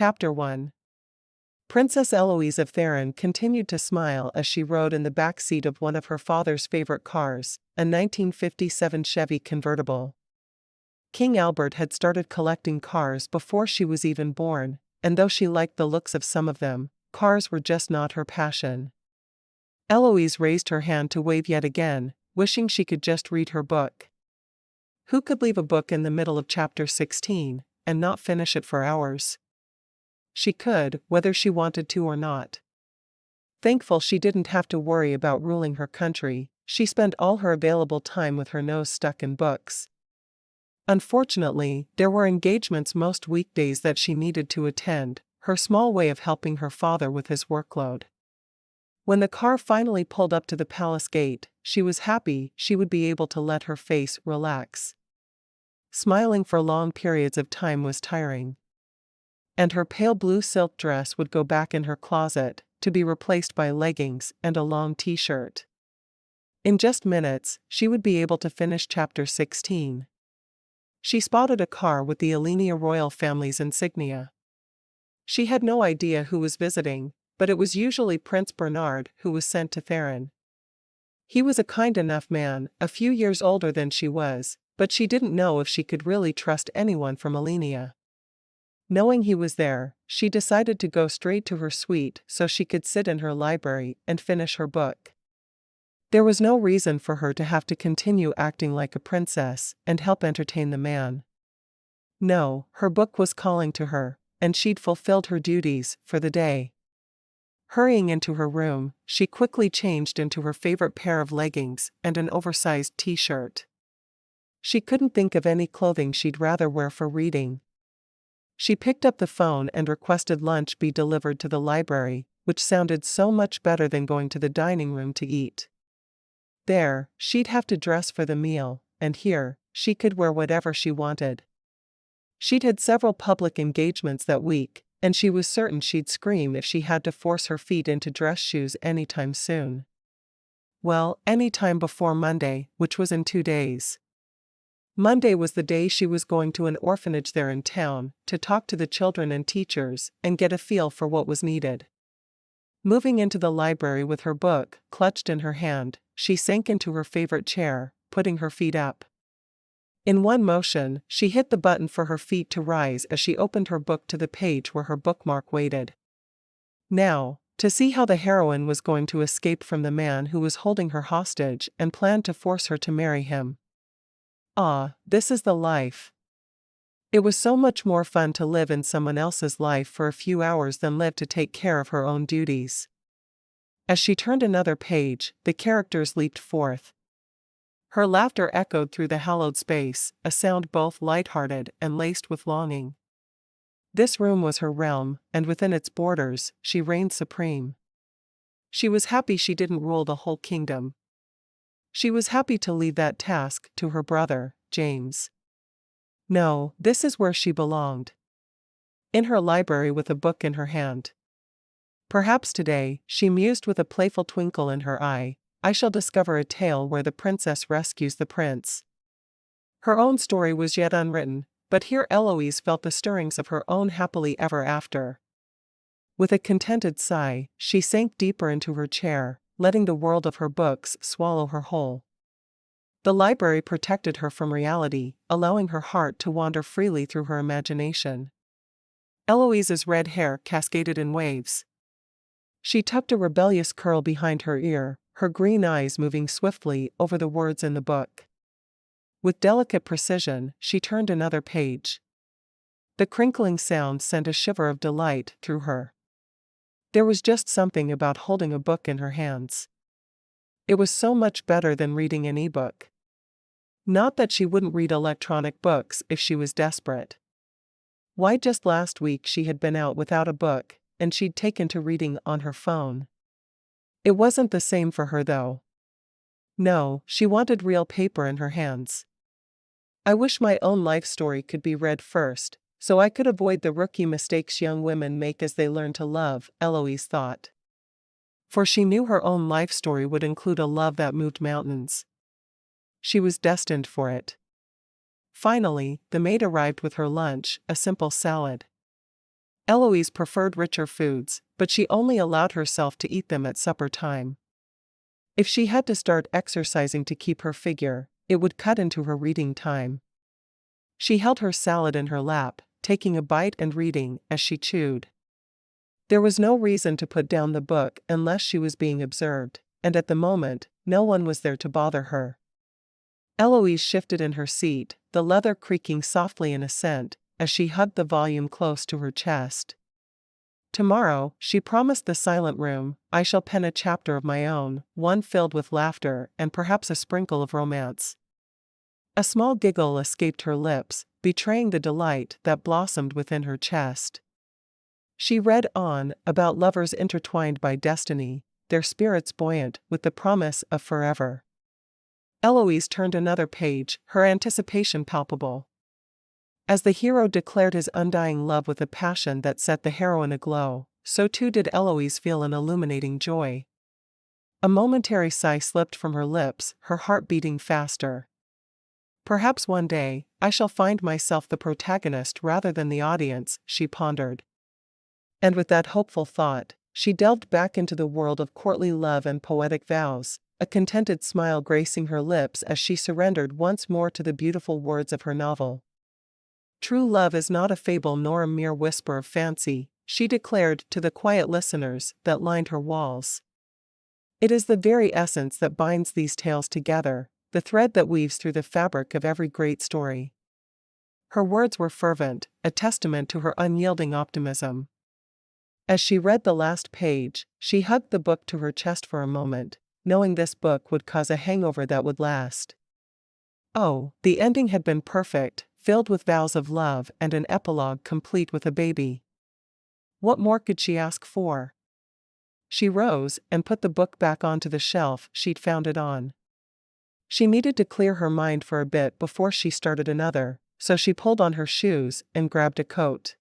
Chapter 1. Princess Eloise of Theron continued to smile as she rode in the back seat of one of her father's favorite cars, a 1957 Chevy convertible. King Albert had started collecting cars before she was even born, and though she liked the looks of some of them, cars were just not her passion. Eloise raised her hand to wave yet again, wishing she could just read her book. Who could leave a book in the middle of chapter 16, and not finish it for hours? She could, whether she wanted to or not. Thankful she didn't have to worry about ruling her country, she spent all her available time with her nose stuck in books. Unfortunately, there were engagements most weekdays that she needed to attend, her small way of helping her father with his workload. When the car finally pulled up to the palace gate, she was happy she would be able to let her face relax. Smiling for long periods of time was tiring. And her pale blue silk dress would go back in her closet, to be replaced by leggings and a long t-shirt. In just minutes, she would be able to finish chapter 16. She spotted a car with the Allenia royal family's insignia. She had no idea who was visiting, but it was usually Prince Bernard who was sent to Theron. He was a kind enough man, a few years older than she was, but she didn't know if she could really trust anyone from Allenia. Knowing he was there, she decided to go straight to her suite so she could sit in her library and finish her book. There was no reason for her to have to continue acting like a princess and help entertain the man. No, her book was calling to her, and she'd fulfilled her duties for the day. Hurrying into her room, she quickly changed into her favorite pair of leggings and an oversized t-shirt. She couldn't think of any clothing she'd rather wear for reading. She picked up the phone and requested lunch be delivered to the library, which sounded so much better than going to the dining room to eat. There, she'd have to dress for the meal, and here, she could wear whatever she wanted. She'd had several public engagements that week, and she was certain she'd scream if she had to force her feet into dress shoes anytime soon. Well, anytime before Monday, which was in 2 days. Monday was the day she was going to an orphanage there in town, to talk to the children and teachers, and get a feel for what was needed. Moving into the library with her book clutched in her hand, she sank into her favorite chair, putting her feet up. In one motion, she hit the button for her feet to rise as she opened her book to the page where her bookmark waited. Now, to see how the heroine was going to escape from the man who was holding her hostage and planned to force her to marry him. Ah, this is the life. It was so much more fun to live in someone else's life for a few hours than live to take care of her own duties. As she turned another page, the characters leaped forth. Her laughter echoed through the hallowed space, a sound both light-hearted and laced with longing. This room was her realm, and within its borders, she reigned supreme. She was happy she didn't rule the whole kingdom. She was happy to leave that task to her brother, James. No, this is where she belonged. In her library with a book in her hand. Perhaps today, she mused with a playful twinkle in her eye, I shall discover a tale where the princess rescues the prince. Her own story was yet unwritten, but here Eloise felt the stirrings of her own happily ever after. With a contented sigh, she sank deeper into her chair, letting the world of her books swallow her whole. The library protected her from reality, allowing her heart to wander freely through her imagination. Eloise's red hair cascaded in waves. She tucked a rebellious curl behind her ear, her green eyes moving swiftly over the words in the book. With delicate precision, she turned another page. The crinkling sound sent a shiver of delight through her. There was just something about holding a book in her hands. It was so much better than reading an e-book. Not that she wouldn't read electronic books if she was desperate. Why, just last week she had been out without a book, and she'd taken to reading on her phone. It wasn't the same for her though. No, she wanted real paper in her hands. I wish my own life story could be read first, so I could avoid the rookie mistakes young women make as they learn to love, Eloise thought. For she knew her own life story would include a love that moved mountains. She was destined for it. Finally, the maid arrived with her lunch, a simple salad. Eloise preferred richer foods, but she only allowed herself to eat them at supper time. If she had to start exercising to keep her figure, it would cut into her reading time. She held her salad in her lap, taking a bite and reading as she chewed. There was no reason to put down the book unless she was being observed, and at the moment, no one was there to bother her. Eloise shifted in her seat, the leather creaking softly in assent, as she hugged the volume close to her chest. Tomorrow, she promised the silent room, I shall pen a chapter of my own, one filled with laughter and perhaps a sprinkle of romance. A small giggle escaped her lips, betraying the delight that blossomed within her chest. She read on, about lovers intertwined by destiny, their spirits buoyant with the promise of forever. Eloise turned another page, her anticipation palpable. As the hero declared his undying love with a passion that set the heroine aglow, so too did Eloise feel an illuminating joy. A momentary sigh slipped from her lips, her heart beating faster. Perhaps one day, I shall find myself the protagonist rather than the audience, she pondered. And with that hopeful thought, she delved back into the world of courtly love and poetic vows, a contented smile gracing her lips as she surrendered once more to the beautiful words of her novel. True love is not a fable nor a mere whisper of fancy, she declared to the quiet listeners that lined her walls. It is the very essence that binds these tales together, the thread that weaves through the fabric of every great story. Her words were fervent, a testament to her unyielding optimism. As she read the last page, she hugged the book to her chest for a moment, knowing this book would cause a hangover that would last. Oh, the ending had been perfect, filled with vows of love and an epilogue complete with a baby. What more could she ask for? She rose and put the book back onto the shelf she'd found it on. She needed to clear her mind for a bit before she started another, so she pulled on her shoes and grabbed a coat.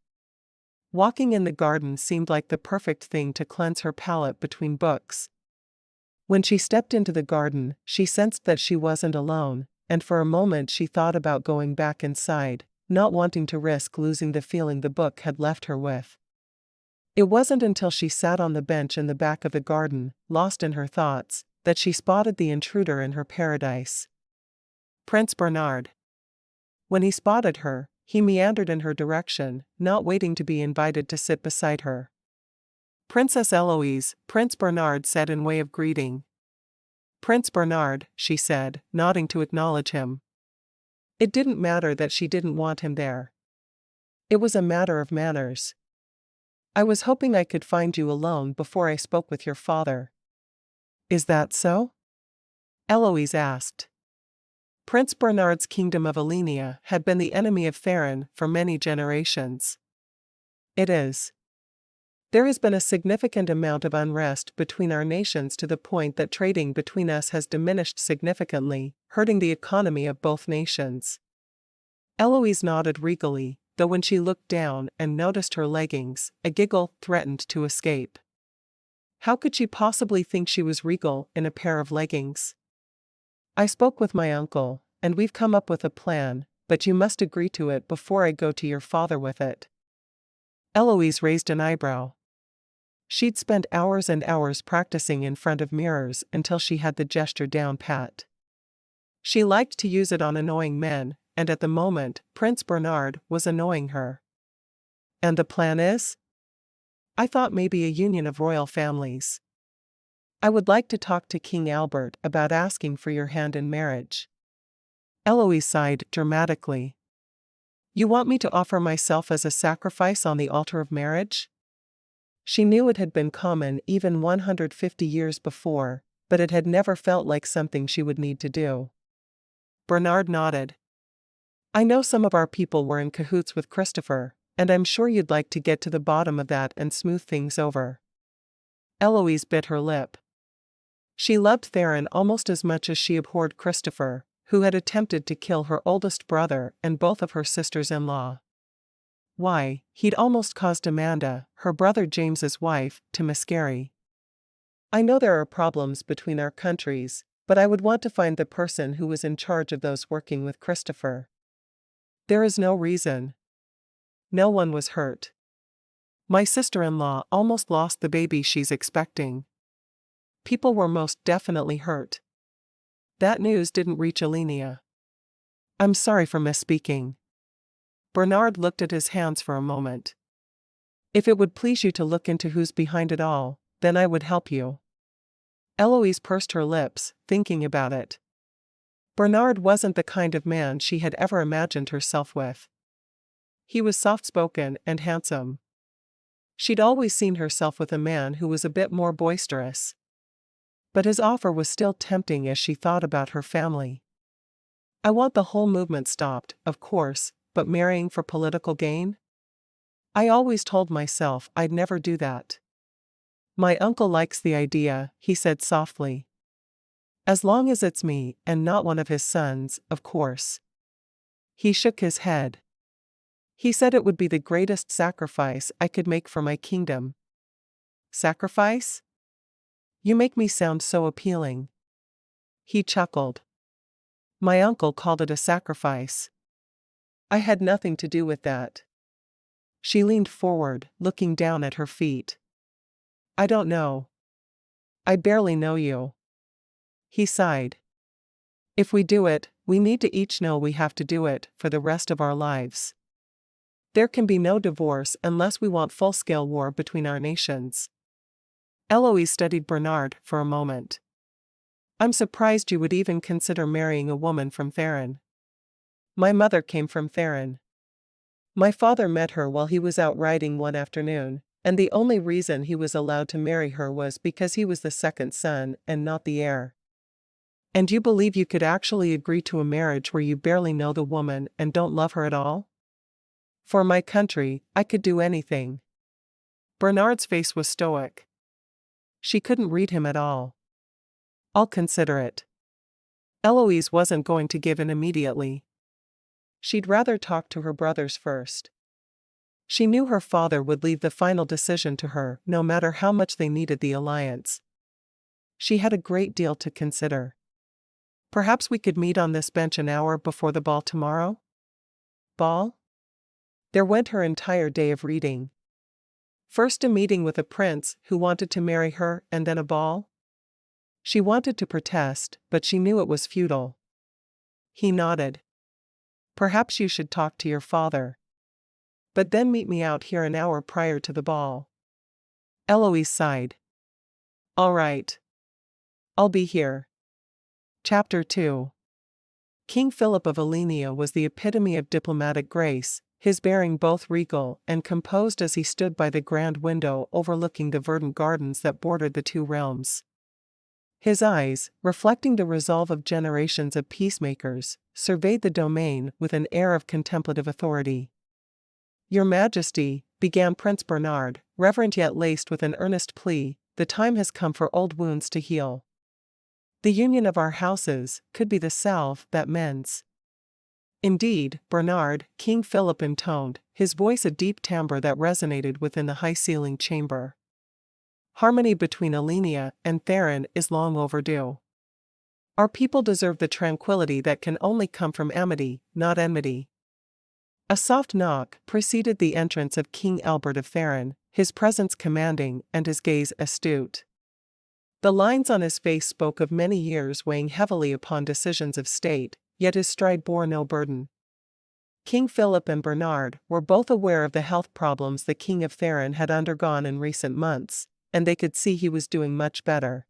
Walking in the garden seemed like the perfect thing to cleanse her palate between books. When she stepped into the garden, she sensed that she wasn't alone, and for a moment she thought about going back inside, not wanting to risk losing the feeling the book had left her with. It wasn't until she sat on the bench in the back of the garden, lost in her thoughts, that she spotted the intruder in her paradise. Prince Bernard. When he spotted her, he meandered in her direction, not waiting to be invited to sit beside her. Princess Eloise, Prince Bernard said in way of greeting. Prince Bernard, she said, nodding to acknowledge him. It didn't matter that she didn't want him there. It was a matter of manners. I was hoping I could find you alone before I spoke with your father. Is that so? Eloise asked. Prince Bernard's kingdom of Allenia had been the enemy of Theron for many generations. It is. There has been a significant amount of unrest between our nations to the point that trading between us has diminished significantly, hurting the economy of both nations. Eloise nodded regally, though when she looked down and noticed her leggings, a giggle threatened to escape. How could she possibly think she was regal in a pair of leggings? I spoke with my uncle, and we've come up with a plan, but you must agree to it before I go to your father with it. Eloise raised an eyebrow. She'd spent hours and hours practicing in front of mirrors until she had the gesture down pat. She liked to use it on annoying men, and at the moment, Prince Bernard was annoying her. And the plan is? I thought maybe a union of royal families. I would like to talk to King Albert about asking for your hand in marriage. Eloise sighed dramatically. You want me to offer myself as a sacrifice on the altar of marriage? She knew it had been common even 150 years before, but it had never felt like something she would need to do. Bernard nodded. I know some of our people were in cahoots with Christopher, and I'm sure you'd like to get to the bottom of that and smooth things over. Eloise bit her lip. She loved Theron almost as much as she abhorred Christopher, who had attempted to kill her oldest brother and both of her sisters-in-law. Why, he'd almost caused Amanda, her brother James's wife, to miscarry. I know there are problems between our countries, but I would want to find the person who was in charge of those working with Christopher. There is no reason. No one was hurt. My sister-in-law almost lost the baby she's expecting. People were most definitely hurt. That news didn't reach Allenia. I'm sorry for misspeaking. Bernard looked at his hands for a moment. If it would please you to look into who's behind it all, then I would help you. Eloise pursed her lips, thinking about it. Bernard wasn't the kind of man she had ever imagined herself with. He was soft-spoken and handsome. She'd always seen herself with a man who was a bit more boisterous. But his offer was still tempting as she thought about her family. I want the whole movement stopped, of course, but marrying for political gain? I always told myself I'd never do that. My uncle likes the idea, he said softly. As long as it's me and not one of his sons, of course. He shook his head. He said it would be the greatest sacrifice I could make for my kingdom. Sacrifice? You make me sound so appealing. He chuckled. My uncle called it a sacrifice. I had nothing to do with that. She leaned forward, looking down at her feet. I don't know. I barely know you. He sighed. If we do it, we need to each know we have to do it for the rest of our lives. There can be no divorce unless we want full-scale war between our nations. Eloise studied Bernard for a moment. I'm surprised you would even consider marrying a woman from Theron. My mother came from Theron. My father met her while he was out riding one afternoon, and the only reason he was allowed to marry her was because he was the second son and not the heir. And you believe you could actually agree to a marriage where you barely know the woman and don't love her at all? For my country, I could do anything. Bernard's face was stoic. She couldn't read him at all. I'll consider it. Eloise wasn't going to give in immediately. She'd rather talk to her brothers first. She knew her father would leave the final decision to her, no matter how much they needed the alliance. She had a great deal to consider. Perhaps we could meet on this bench an hour before the ball tomorrow? Ball? There went her entire day of reading. First a meeting with a prince who wanted to marry her, and then a ball? She wanted to protest, but she knew it was futile. He nodded. Perhaps you should talk to your father. But then meet me out here an hour prior to the ball. Eloise sighed. All right. I'll be here. Chapter 2. King Philip of Allenia was the epitome of diplomatic grace, his bearing both regal and composed as he stood by the grand window overlooking the verdant gardens that bordered the two realms. His eyes, reflecting the resolve of generations of peacemakers, surveyed the domain with an air of contemplative authority. Your Majesty, began Prince Bernard, reverent yet laced with an earnest plea, the time has come for old wounds to heal. The union of our houses could be the salve that mends. Indeed, Bernard, King Philip intoned, his voice a deep timbre that resonated within the high-ceilinged chamber. Harmony between Allenia and Theron is long overdue. Our people deserve the tranquility that can only come from amity, not enmity. A soft knock preceded the entrance of King Albert of Theron, his presence commanding and his gaze astute. The lines on his face spoke of many years weighing heavily upon decisions of state, yet his stride bore no burden. King Philip and Bernard were both aware of the health problems the King of Theron had undergone in recent months, and they could see he was doing much better.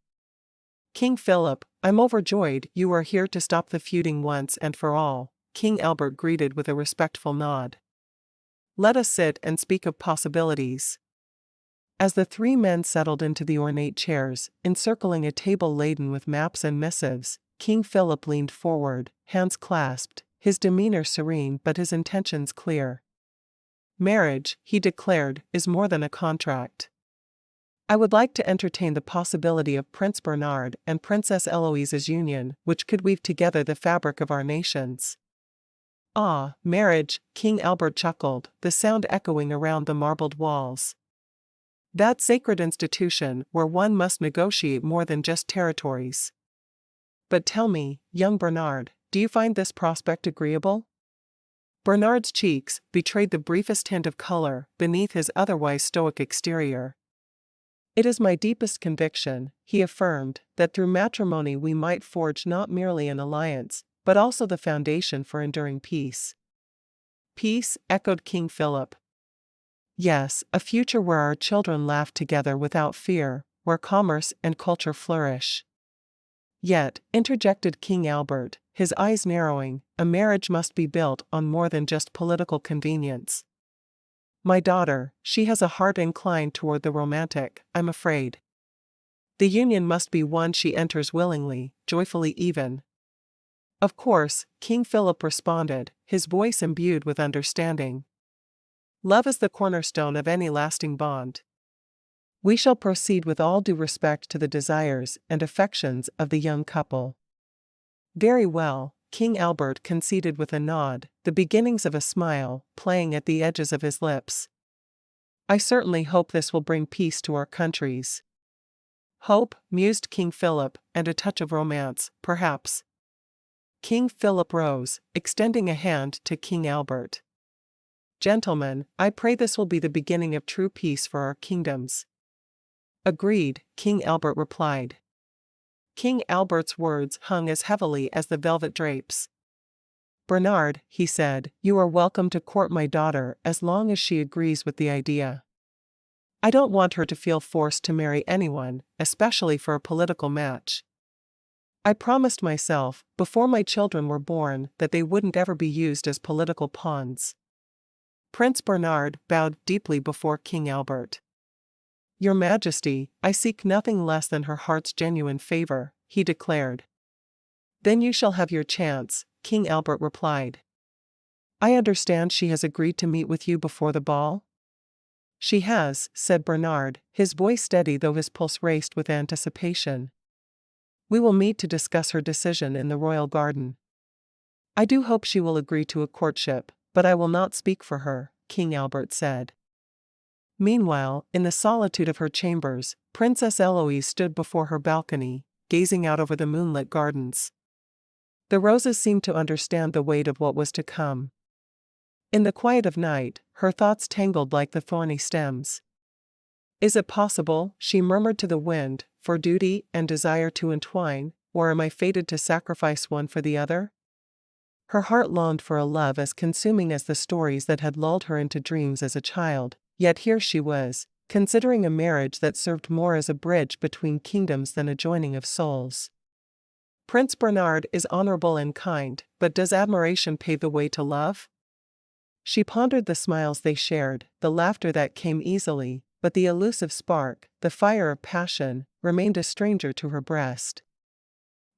King Philip, I'm overjoyed you are here to stop the feuding once and for all, King Albert greeted with a respectful nod. Let us sit and speak of possibilities. As the three men settled into the ornate chairs, encircling a table laden with maps and missives, King Philip leaned forward, hands clasped, his demeanor serene but his intentions clear. Marriage, he declared, is more than a contract. I would like to entertain the possibility of Prince Bernard and Princess Eloise's union, which could weave together the fabric of our nations. Ah, marriage, King Albert chuckled, the sound echoing around the marbled walls. That sacred institution where one must negotiate more than just territories. But tell me, young Bernard, do you find this prospect agreeable? Bernard's cheeks betrayed the briefest hint of color beneath his otherwise stoic exterior. "It is my deepest conviction," he affirmed, "that through matrimony we might forge not merely an alliance, but also the foundation for enduring peace." "Peace," echoed King Philip. "Yes, a future where our children laugh together without fear, where commerce and culture flourish." "Yet," interjected King Albert, his eyes narrowing, "a marriage must be built on more than just political convenience. My daughter, she has a heart inclined toward the romantic, I'm afraid. The union must be one she enters willingly, joyfully even." "Of course," King Philip responded, his voice imbued with understanding. "Love is the cornerstone of any lasting bond. We shall proceed with all due respect to the desires and affections of the young couple." "Very well," King Albert conceded with a nod, the beginnings of a smile playing at the edges of his lips. "I certainly hope this will bring peace to our countries." "Hope," mused King Philip, "and a touch of romance, perhaps." King Philip rose, extending a hand to King Albert. "Gentlemen, I pray this will be the beginning of true peace for our kingdoms." "Agreed," King Albert replied. King Albert's words hung as heavily as the velvet drapes. "Bernard," he said, "you are welcome to court my daughter as long as she agrees with the idea. I don't want her to feel forced to marry anyone, especially for a political match. I promised myself, before my children were born, that they wouldn't ever be used as political pawns." Prince Bernard bowed deeply before King Albert. "Your Majesty, I seek nothing less than her heart's genuine favor," he declared. "Then you shall have your chance," King Albert replied. "I understand she has agreed to meet with you before the ball?" "She has," said Bernard, his voice steady though his pulse raced with anticipation. "We will meet to discuss her decision in the royal garden. I do hope she will agree to a courtship, but I will not speak for her," King Albert said. Meanwhile, in the solitude of her chambers, Princess Eloise stood before her balcony, gazing out over the moonlit gardens. The roses seemed to understand the weight of what was to come. In the quiet of night, her thoughts tangled like the thorny stems. "Is it possible," she murmured to the wind, "for duty and desire to entwine, or am I fated to sacrifice one for the other?" Her heart longed for a love as consuming as the stories that had lulled her into dreams as a child, yet here she was, considering a marriage that served more as a bridge between kingdoms than a joining of souls. "Prince Bernard is honorable and kind, but does admiration pave the way to love?" She pondered the smiles they shared, the laughter that came easily, but the elusive spark, the fire of passion, remained a stranger to her breast.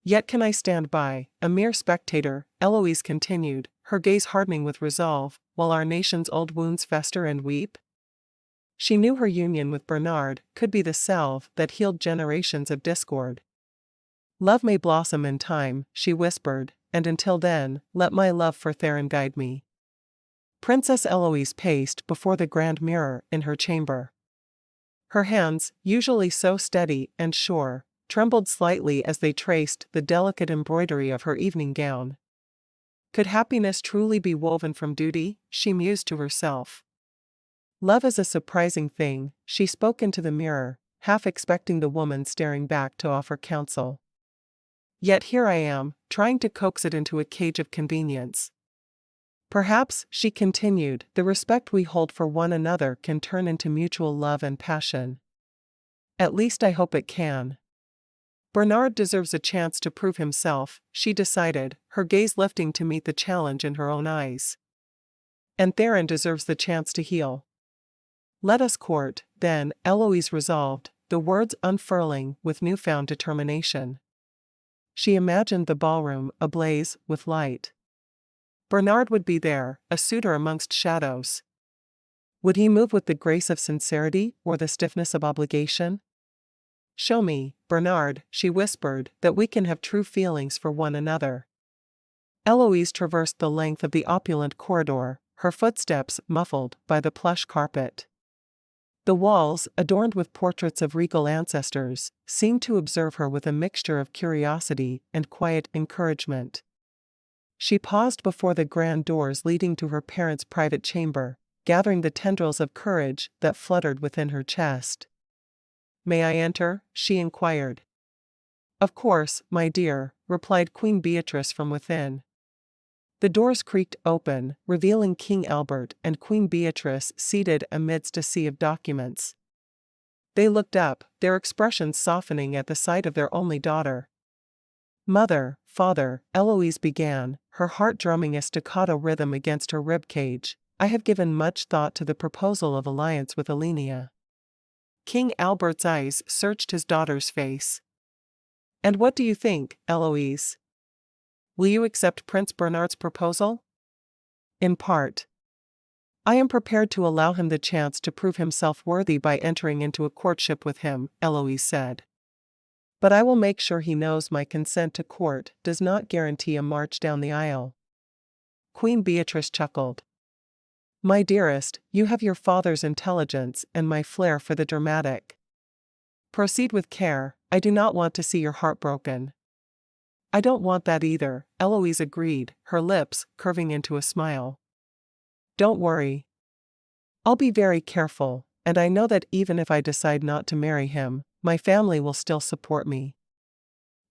"Yet can I stand by, a mere spectator," Eloise continued, her gaze hardening with resolve, "while our nation's old wounds fester and weep?" She knew her union with Bernard could be the salve that healed generations of discord. "Love may blossom in time," she whispered, "and until then, let my love for Theron guide me." Princess Eloise paced before the grand mirror in her chamber. Her hands, usually so steady and sure, trembled slightly as they traced the delicate embroidery of her evening gown. Could happiness truly be woven from duty? She mused to herself. "Love is a surprising thing," she spoke into the mirror, half expecting the woman staring back to offer counsel. "Yet here I am, trying to coax it into a cage of convenience." "Perhaps," she continued, "the respect we hold for one another can turn into mutual love and passion. At least I hope it can." "Bernard deserves a chance to prove himself," she decided, her gaze lifting to meet the challenge in her own eyes. "And Theron deserves the chance to heal." "Let us court, then," Eloise resolved, the words unfurling with newfound determination. She imagined the ballroom ablaze with light. Bernard would be there, a suitor amongst shadows. Would he move with the grace of sincerity or the stiffness of obligation? "Show me, Bernard," she whispered, "that we can have true feelings for one another." Eloise traversed the length of the opulent corridor, her footsteps muffled by the plush carpet. The walls, adorned with portraits of regal ancestors, seemed to observe her with a mixture of curiosity and quiet encouragement. She paused before the grand doors leading to her parents' private chamber, gathering the tendrils of courage that fluttered within her chest. "May I enter?" she inquired. "Of course, my dear," replied Queen Beatrice from within. The doors creaked open, revealing King Albert and Queen Beatrice seated amidst a sea of documents. They looked up, their expressions softening at the sight of their only daughter. "Mother, father," Eloise began, her heart drumming a staccato rhythm against her ribcage, "I have given much thought to the proposal of alliance with Allenia." King Albert's eyes searched his daughter's face. "And what do you think, Eloise? Will you accept Prince Bernard's proposal?" "In part. I am prepared to allow him the chance to prove himself worthy by entering into a courtship with him," Eloise said. "But I will make sure he knows my consent to court does not guarantee a march down the aisle." Queen Beatrice chuckled. "My dearest, you have your father's intelligence and my flair for the dramatic. Proceed with care, I do not want to see your heart broken." "I don't want that either," Eloise agreed, her lips curving into a smile. "Don't worry. I'll be very careful, and I know that even if I decide not to marry him, my family will still support me."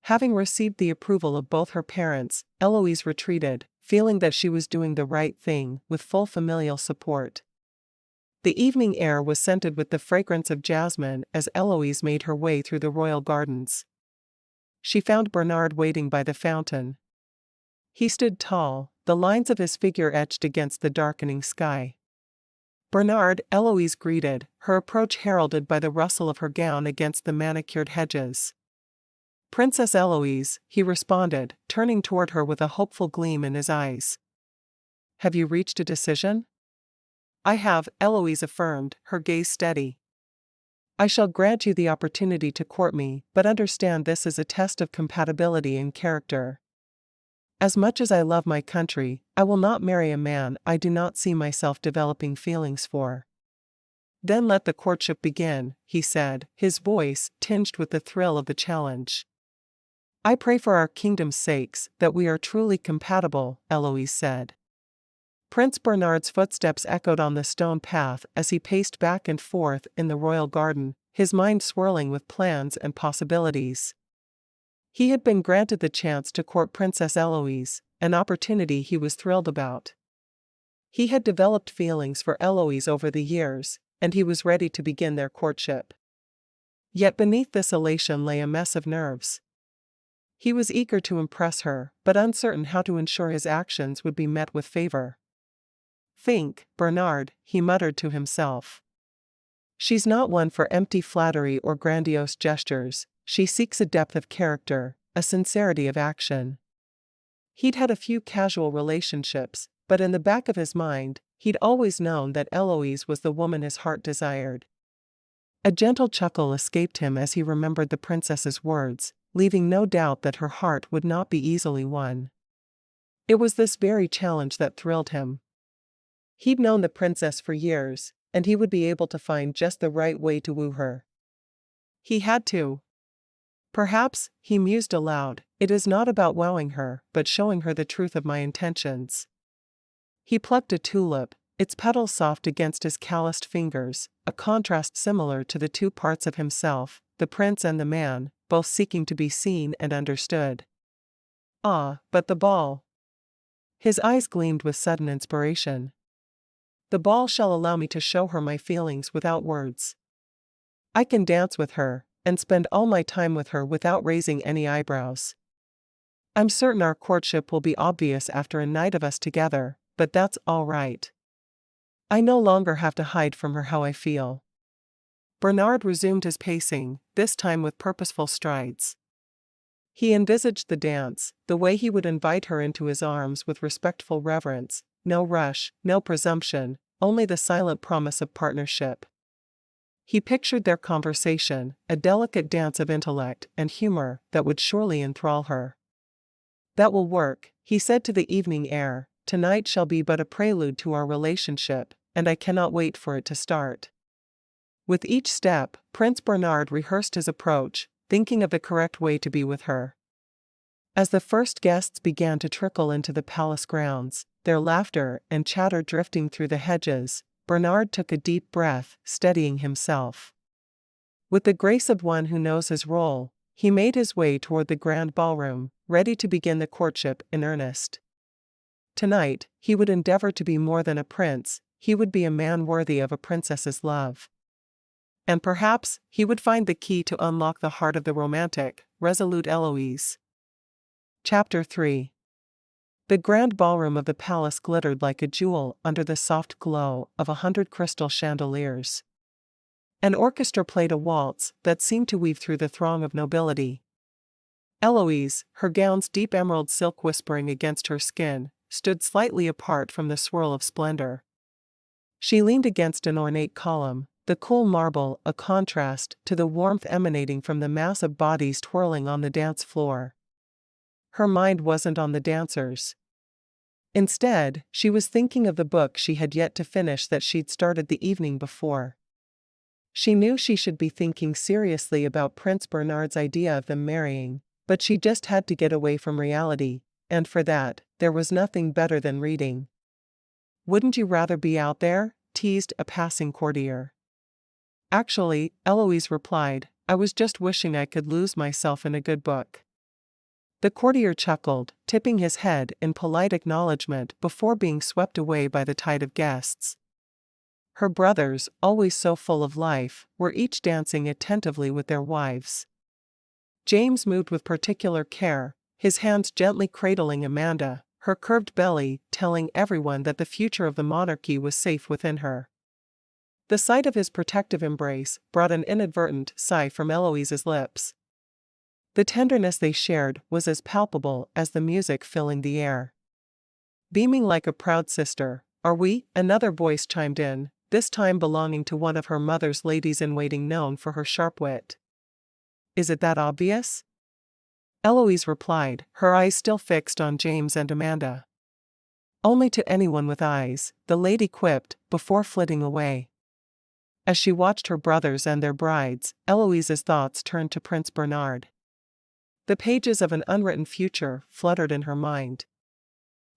Having received the approval of both her parents, Eloise retreated, feeling that she was doing the right thing with full familial support. The evening air was scented with the fragrance of jasmine as Eloise made her way through the royal gardens. She found Bernard waiting by the fountain. He stood tall, the lines of his figure etched against the darkening sky. "Bernard," Eloise greeted, her approach heralded by the rustle of her gown against the manicured hedges. "Princess Eloise," he responded, turning toward her with a hopeful gleam in his eyes. "Have you reached a decision?" "I have," Eloise affirmed, her gaze steady. "I shall grant you the opportunity to court me, but understand this is a test of compatibility and character. As much as I love my country, I will not marry a man I do not see myself developing feelings for." "Then let the courtship begin," he said, his voice tinged with the thrill of the challenge. "I pray for our kingdom's sakes that we are truly compatible," Eloise said. Prince Bernard's footsteps echoed on the stone path as he paced back and forth in the royal garden, his mind swirling with plans and possibilities. He had been granted the chance to court Princess Eloise, an opportunity he was thrilled about. He had developed feelings for Eloise over the years, and he was ready to begin their courtship. Yet beneath this elation lay a mess of nerves. He was eager to impress her, but uncertain how to ensure his actions would be met with favor. "Think, Bernard," he muttered to himself. "She's not one for empty flattery or grandiose gestures, she seeks a depth of character, a sincerity of action." He'd had a few casual relationships, but in the back of his mind, he'd always known that Eloise was the woman his heart desired. A gentle chuckle escaped him as he remembered the princess's words, leaving no doubt that her heart would not be easily won. It was this very challenge that thrilled him. He'd known the princess for years, and he would be able to find just the right way to woo her. He had to. "Perhaps," he mused aloud, "it is not about wowing her, but showing her the truth of my intentions." He plucked a tulip, its petals soft against his calloused fingers, a contrast similar to the two parts of himself, the prince and the man, both seeking to be seen and understood. "Ah, but the ball." His eyes gleamed with sudden inspiration. "The ball shall allow me to show her my feelings without words. I can dance with her, and spend all my time with her without raising any eyebrows. I'm certain our courtship will be obvious after a night of us together, but that's all right. I no longer have to hide from her how I feel." Bernard resumed his pacing, this time with purposeful strides. He envisaged the dance, the way he would invite her into his arms with respectful reverence, no rush, no presumption, only the silent promise of partnership. He pictured their conversation, a delicate dance of intellect and humor that would surely enthrall her. "That will work," he said to the evening air, "tonight shall be but a prelude to our relationship, and I cannot wait for it to start." With each step, Prince Bernard rehearsed his approach, thinking of the correct way to be with her. As the first guests began to trickle into the palace grounds, their laughter and chatter drifting through the hedges, Bernard took a deep breath, steadying himself. With the grace of one who knows his role, he made his way toward the grand ballroom, ready to begin the courtship in earnest. Tonight, he would endeavor to be more than a prince, he would be a man worthy of a princess's love. And perhaps, he would find the key to unlock the heart of the romantic, resolute Eloise. Chapter 3. The grand ballroom of the palace glittered like a jewel under the soft glow of 100 crystal chandeliers. An orchestra played a waltz that seemed to weave through the throng of nobility. Eloise, her gown's deep emerald silk whispering against her skin, stood slightly apart from the swirl of splendor. She leaned against an ornate column, the cool marble a contrast to the warmth emanating from the mass of bodies twirling on the dance floor. Her mind wasn't on the dancers. Instead, she was thinking of the book she had yet to finish that she'd started the evening before. She knew she should be thinking seriously about Prince Bernard's idea of them marrying, but she just had to get away from reality, and for that, there was nothing better than reading. "Wouldn't you rather be out there?" teased a passing courtier. "Actually," Eloise replied, "I was just wishing I could lose myself in a good book." The courtier chuckled, tipping his head in polite acknowledgement before being swept away by the tide of guests. Her brothers, always so full of life, were each dancing attentively with their wives. James moved with particular care, his hands gently cradling Amanda, her curved belly telling everyone that the future of the monarchy was safe within her. The sight of his protective embrace brought an inadvertent sigh from Eloise's lips. The tenderness they shared was as palpable as the music filling the air. Beaming like a proud sister, "Are we?" another voice chimed in, this time belonging to one of her mother's ladies-in-waiting known for her sharp wit. "Is it that obvious?" Eloise replied, her eyes still fixed on James and Amanda. "Only to anyone with eyes," the lady quipped, before flitting away. As she watched her brothers and their brides, Eloise's thoughts turned to Prince Bernard. The pages of an unwritten future fluttered in her mind.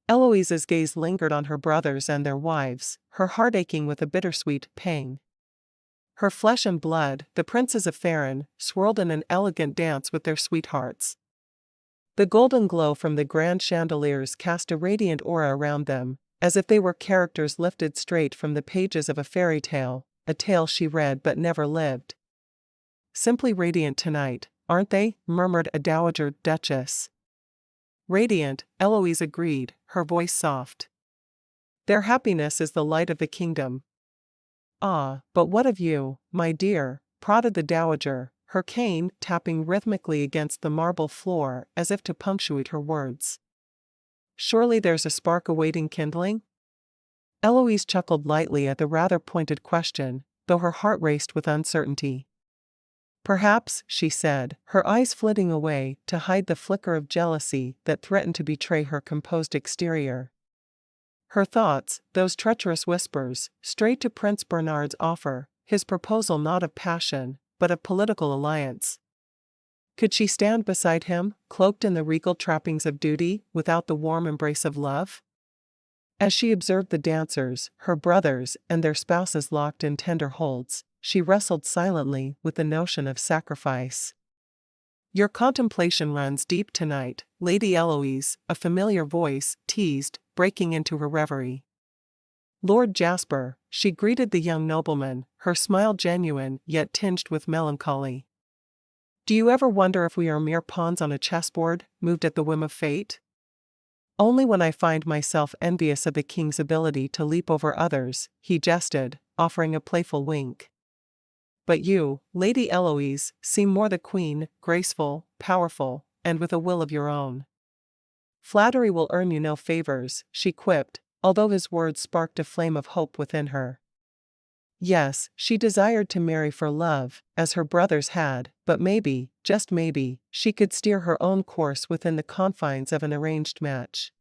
Eloise's gaze lingered on her brothers and their wives, her heart aching with a bittersweet pang. Her flesh and blood, the princes of Theron, swirled in an elegant dance with their sweethearts. The golden glow from the grand chandeliers cast a radiant aura around them, as if they were characters lifted straight from the pages of a fairy tale, a tale she read but never lived. "Simply radiant tonight, aren't they?" murmured a dowager duchess. "Radiant," Eloise agreed, her voice soft. "Their happiness is the light of the kingdom." "Ah, but what of you, my dear?" prodded the dowager, her cane tapping rhythmically against the marble floor as if to punctuate her words. "Surely there's a spark awaiting kindling?" Eloise chuckled lightly at the rather pointed question, though her heart raced with uncertainty. "Perhaps," she said, her eyes flitting away to hide the flicker of jealousy that threatened to betray her composed exterior. Her thoughts, those treacherous whispers, strayed to Prince Bernard's offer, his proposal not of passion, but of political alliance. Could she stand beside him, cloaked in the regal trappings of duty, without the warm embrace of love? As she observed the dancers, her brothers, and their spouses locked in tender holds, she wrestled silently with the notion of sacrifice. "Your contemplation runs deep tonight, Lady Eloise," a familiar voice teased, breaking into her reverie. "Lord Jasper," she greeted the young nobleman, her smile genuine yet tinged with melancholy. "Do you ever wonder if we are mere pawns on a chessboard, moved at the whim of fate?" "Only when I find myself envious of the king's ability to leap over others," he jested, offering a playful wink. "But you, Lady Eloise, seem more the queen, graceful, powerful, and with a will of your own." "Flattery will earn you no favors," she quipped, although his words sparked a flame of hope within her. Yes, she desired to marry for love, as her brothers had, but maybe, just maybe, she could steer her own course within the confines of an arranged match.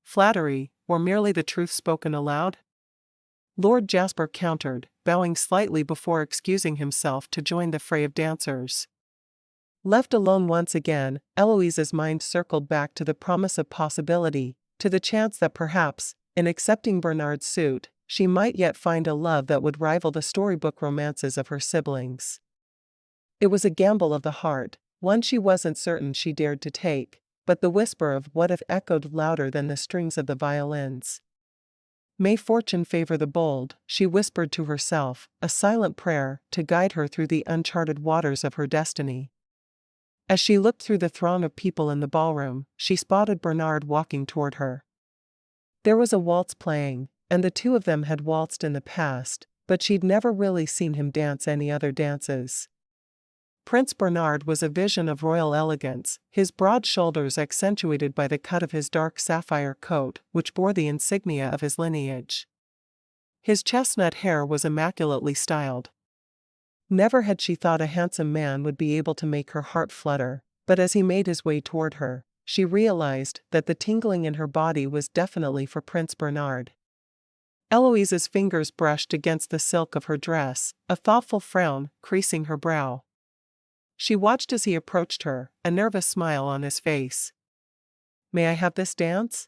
Flattery, or merely the truth spoken aloud? Lord Jasper countered, bowing slightly before excusing himself to join the fray of dancers. Left alone once again, Eloise's mind circled back to the promise of possibility, to the chance that perhaps, in accepting Bernard's suit, she might yet find a love that would rival the storybook romances of her siblings. It was a gamble of the heart, one she wasn't certain she dared to take, but the whisper of what if echoed louder than the strings of the violins. May fortune favor the bold, she whispered to herself, a silent prayer to guide her through the uncharted waters of her destiny. As she looked through the throng of people in the ballroom, she spotted Bernard walking toward her. There was a waltz playing, and the two of them had waltzed in the past, but she'd never really seen him dance any other dances. Prince Bernard was a vision of royal elegance, his broad shoulders accentuated by the cut of his dark sapphire coat, which bore the insignia of his lineage. His chestnut hair was immaculately styled. Never had she thought a handsome man would be able to make her heart flutter, but as he made his way toward her, she realized that the tingling in her body was definitely for Prince Bernard. Eloise's fingers brushed against the silk of her dress, a thoughtful frown creasing her brow. She watched as he approached her, a nervous smile on his face. "May I have this dance?"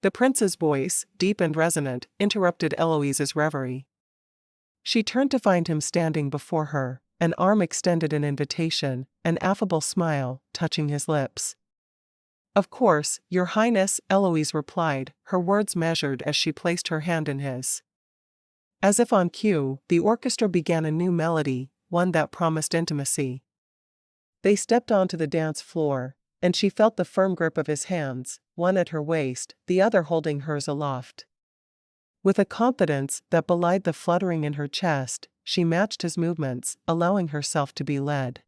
The prince's voice, deep and resonant, interrupted Eloise's reverie. She turned to find him standing before her, an arm extended in invitation, an affable smile touching his lips. "Of course, Your Highness," Eloise replied, her words measured as she placed her hand in his. As if on cue, the orchestra began a new melody, one that promised intimacy. They stepped onto the dance floor, and she felt the firm grip of his hands, one at her waist, the other holding hers aloft. With a confidence that belied the fluttering in her chest, she matched his movements, allowing herself to be led.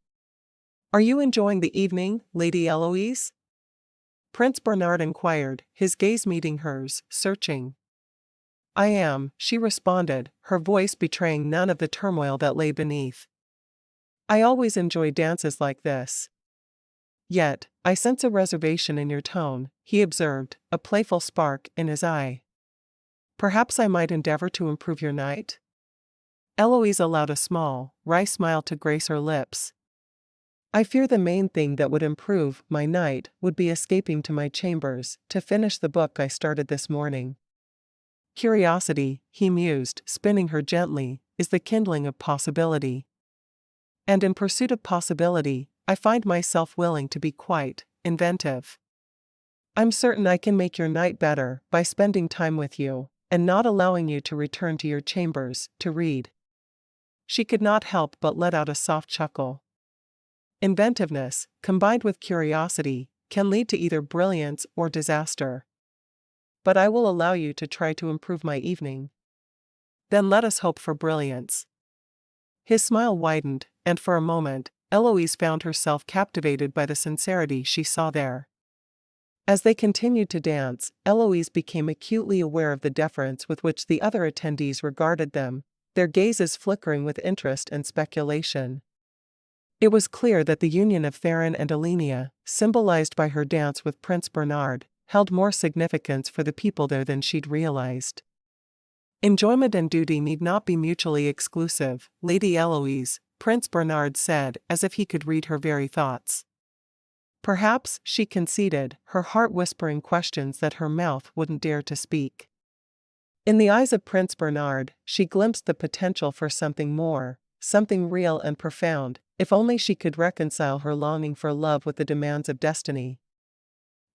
"Are you enjoying the evening, Lady Eloise?" Prince Bernard inquired, his gaze meeting hers, searching. "I am," she responded, her voice betraying none of the turmoil that lay beneath. "I always enjoy dances like this." "Yet, I sense a reservation in your tone," he observed, a playful spark in his eye. "Perhaps I might endeavor to improve your night?" Eloise allowed a small, wry smile to grace her lips. "I fear the main thing that would improve my night would be escaping to my chambers to finish the book I started this morning." "Curiosity," he mused, spinning her gently, "is the kindling of possibility. And in pursuit of possibility, I find myself willing to be quite inventive. I'm certain I can make your night better by spending time with you, and not allowing you to return to your chambers to read." She could not help but let out a soft chuckle. Inventiveness, combined with curiosity, can lead to either brilliance or disaster. "But I will allow you to try to improve my evening." "Then let us hope for brilliance." His smile widened, and for a moment, Eloise found herself captivated by the sincerity she saw there. As they continued to dance, Eloise became acutely aware of the deference with which the other attendees regarded them, their gazes flickering with interest and speculation. It was clear that the union of Theron and Allenia, symbolized by her dance with Prince Bernard, held more significance for the people there than she'd realized. "Enjoyment and duty need not be mutually exclusive, Lady Eloise," Prince Bernard said, as if he could read her very thoughts. "Perhaps," she conceded, her heart whispering questions that her mouth wouldn't dare to speak. In the eyes of Prince Bernard, she glimpsed the potential for something more, something real and profound, if only she could reconcile her longing for love with the demands of destiny.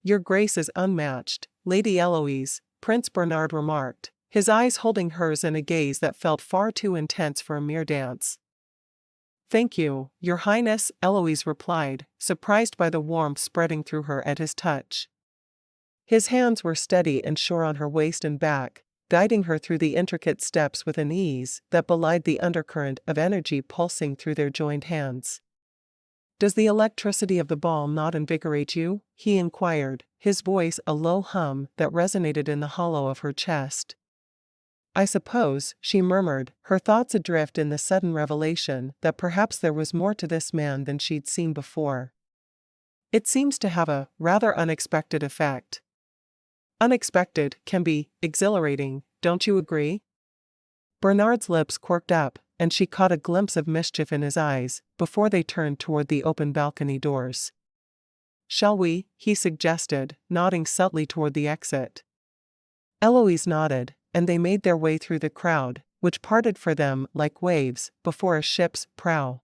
"Your grace is unmatched, Lady Eloise," Prince Bernard remarked, his eyes holding hers in a gaze that felt far too intense for a mere dance. "Thank you, Your Highness," Eloise replied, surprised by the warmth spreading through her at his touch. His hands were steady and sure on her waist and back, guiding her through the intricate steps with an ease that belied the undercurrent of energy pulsing through their joined hands. "Does the electricity of the ball not invigorate you?" he inquired, his voice a low hum that resonated in the hollow of her chest. "I suppose," she murmured, her thoughts adrift in the sudden revelation that perhaps there was more to this man than she'd seen before. "It seems to have a rather unexpected effect." "Unexpected can be exhilarating, don't you agree?" Bernard's lips quirked up, and she caught a glimpse of mischief in his eyes before they turned toward the open balcony doors. "Shall we?" he suggested, nodding subtly toward the exit. Eloise nodded, and they made their way through the crowd, which parted for them like waves before a ship's prow.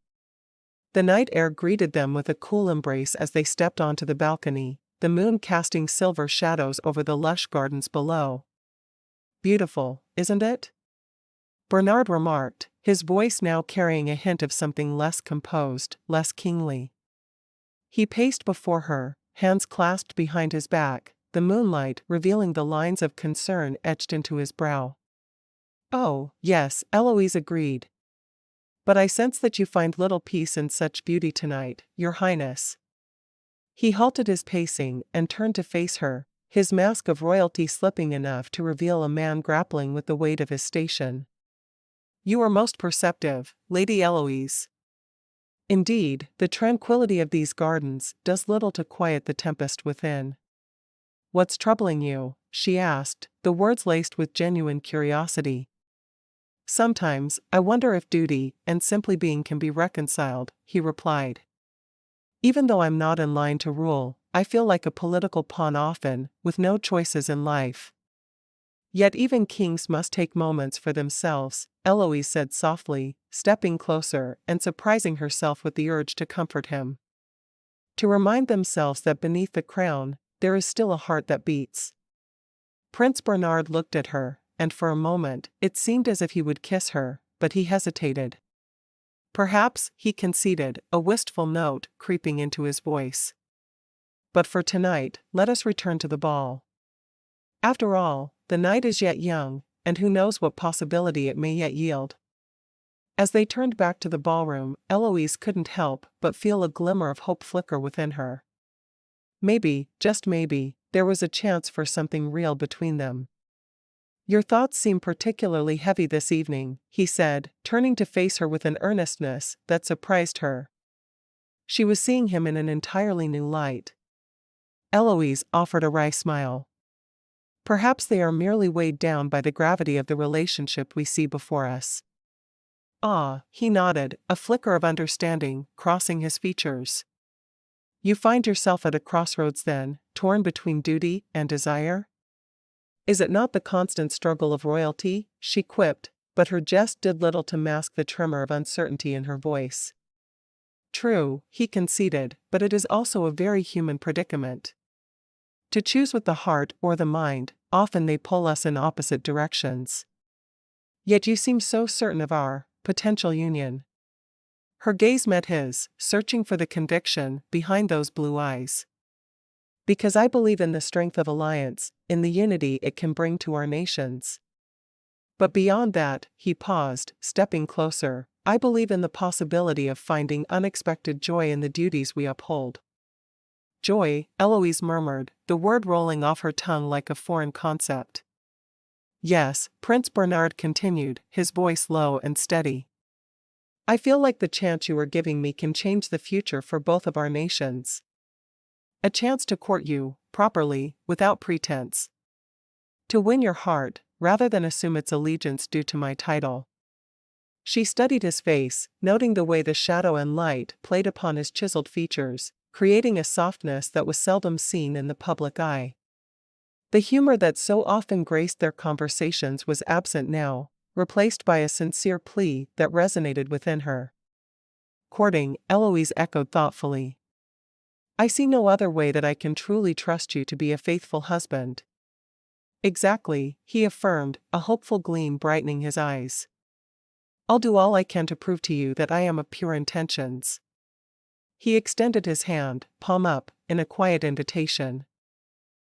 The night air greeted them with a cool embrace as they stepped onto the balcony, the moon casting silver shadows over the lush gardens below. "Beautiful, isn't it?" Bernard remarked, his voice now carrying a hint of something less composed, less kingly. He paced before her, hands clasped behind his back, the moonlight revealing the lines of concern etched into his brow. "Oh, yes," Eloise agreed. "But I sense that you find little peace in such beauty tonight, Your Highness." He halted his pacing and turned to face her, his mask of royalty slipping enough to reveal a man grappling with the weight of his station. "You are most perceptive, Lady Eloise. Indeed, the tranquility of these gardens does little to quiet the tempest within." "What's troubling you?" she asked, the words laced with genuine curiosity. "Sometimes, I wonder if duty and simply being can be reconciled," he replied. "Even though I'm not in line to rule, I feel like a political pawn often, with no choices in life." "Yet even kings must take moments for themselves," Eloise said softly, stepping closer and surprising herself with the urge to comfort him. "To remind themselves that beneath the crown, there is still a heart that beats." Prince Bernard looked at her, and for a moment, it seemed as if he would kiss her, but he hesitated. "Perhaps," he conceded, a wistful note creeping into his voice. "But for tonight, let us return to the ball. After all, the night is yet young, and who knows what possibility it may yet yield." As they turned back to the ballroom, Eloise couldn't help but feel a glimmer of hope flicker within her. Maybe, just maybe, there was a chance for something real between them. "Your thoughts seem particularly heavy this evening," he said, turning to face her with an earnestness that surprised her. She was seeing him in an entirely new light. Eloise offered a wry smile. "Perhaps they are merely weighed down by the gravity of the relationship we see before us." "Ah," he nodded, a flicker of understanding crossing his features. "You find yourself at a crossroads then, torn between duty and desire?" "Is it not the constant struggle of royalty?" she quipped, but her jest did little to mask the tremor of uncertainty in her voice. "True," he conceded, "but it is also a very human predicament. To choose with the heart or the mind, often they pull us in opposite directions. Yet you seem so certain of our potential union." Her gaze met his, searching for the conviction behind those blue eyes. "Because I believe in the strength of alliance, in the unity it can bring to our nations. But beyond that," he paused, stepping closer, "I believe in the possibility of finding unexpected joy in the duties we uphold." "Joy," Eloise murmured, the word rolling off her tongue like a foreign concept. "Yes," Prince Bernard continued, his voice low and steady. "I feel like the chance you are giving me can change the future for both of our nations. A chance to court you, properly, without pretense. To win your heart, rather than assume its allegiance due to my title." She studied his face, noting the way the shadow and light played upon his chiseled features, creating a softness that was seldom seen in the public eye. The humor that so often graced their conversations was absent now, replaced by a sincere plea that resonated within her. "Courting," Eloise echoed thoughtfully. "I see no other way that I can truly trust you to be a faithful husband." "Exactly," he affirmed, a hopeful gleam brightening his eyes. "I'll do all I can to prove to you that I am of pure intentions." He extended his hand, palm up, in a quiet invitation.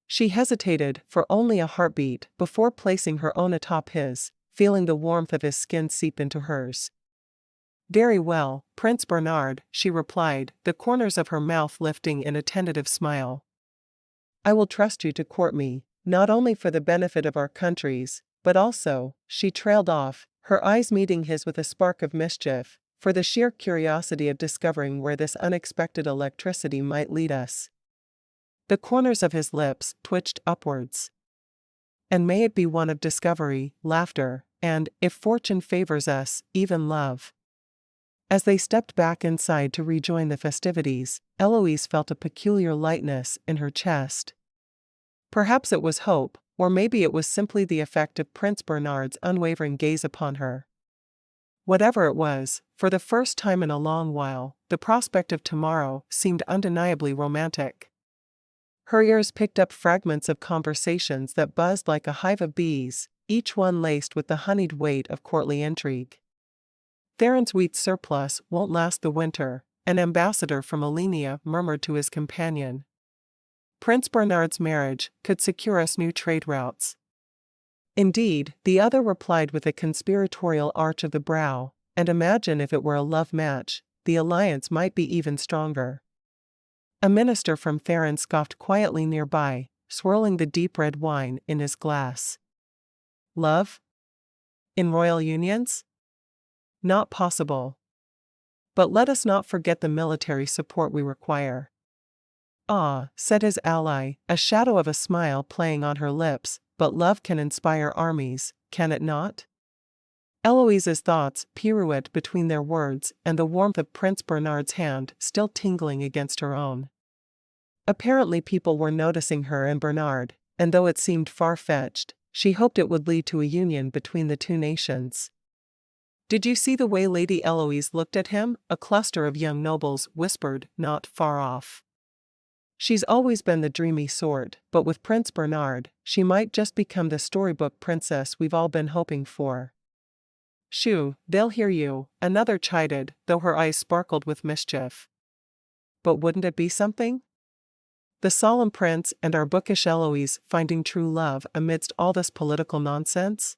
She hesitated for only a heartbeat before placing her own atop his, feeling the warmth of his skin seep into hers. "Very well, Prince Bernard," she replied, the corners of her mouth lifting in a tentative smile. "I will trust you to court me, not only for the benefit of our countries, but also," she trailed off, her eyes meeting his with a spark of mischief, "for the sheer curiosity of discovering where this unexpected electricity might lead us." The corners of his lips twitched upwards. "And may it be one of discovery, laughter, and, if fortune favors us, even love. As they stepped back inside to rejoin the festivities, Eloise felt a peculiar lightness in her chest. Perhaps it was hope, or maybe it was simply the effect of Prince Bernard's unwavering gaze upon her. Whatever it was, for the first time in a long while, the prospect of tomorrow seemed undeniably romantic. Her ears picked up fragments of conversations that buzzed like a hive of bees, each one laced with the honeyed weight of courtly intrigue. "Theron's wheat surplus won't last the winter," an ambassador from Allenia murmured to his companion. "Prince Bernard's marriage could secure us new trade routes." "Indeed," the other replied with a conspiratorial arch of the brow, "and imagine if it were a love match, the alliance might be even stronger." A minister from Theron scoffed quietly nearby, swirling the deep red wine in his glass. "Love? In royal unions? Not possible. But let us not forget the military support we require." "Ah," said his ally, a shadow of a smile playing on her lips, "but love can inspire armies, can it not?" Eloise's thoughts pirouetted between their words and the warmth of Prince Bernard's hand still tingling against her own. Apparently people were noticing her and Bernard, and though it seemed far-fetched, she hoped it would lead to a union between the two nations. "Did you see the way Lady Eloise looked at him?" a cluster of young nobles whispered, not far off. "She's always been the dreamy sort, but with Prince Bernard, she might just become the storybook princess we've all been hoping for." "Shoo, they'll hear you," another chided, though her eyes sparkled with mischief. "But wouldn't it be something? The solemn prince and our bookish Eloise finding true love amidst all this political nonsense?"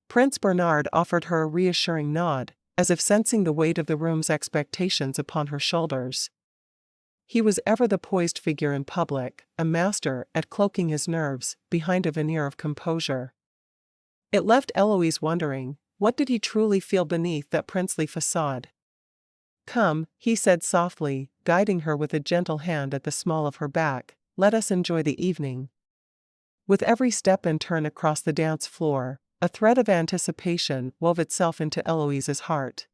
Prince Bernard offered her a reassuring nod, as if sensing the weight of the room's expectations upon her shoulders. He was ever the poised figure in public, a master at cloaking his nerves behind a veneer of composure. It left Eloise wondering, what did he truly feel beneath that princely facade? "Come," he said softly, guiding her with a gentle hand at the small of her back, "let us enjoy the evening." With every step and turn across the dance floor, a thread of anticipation wove itself into Eloise's heart.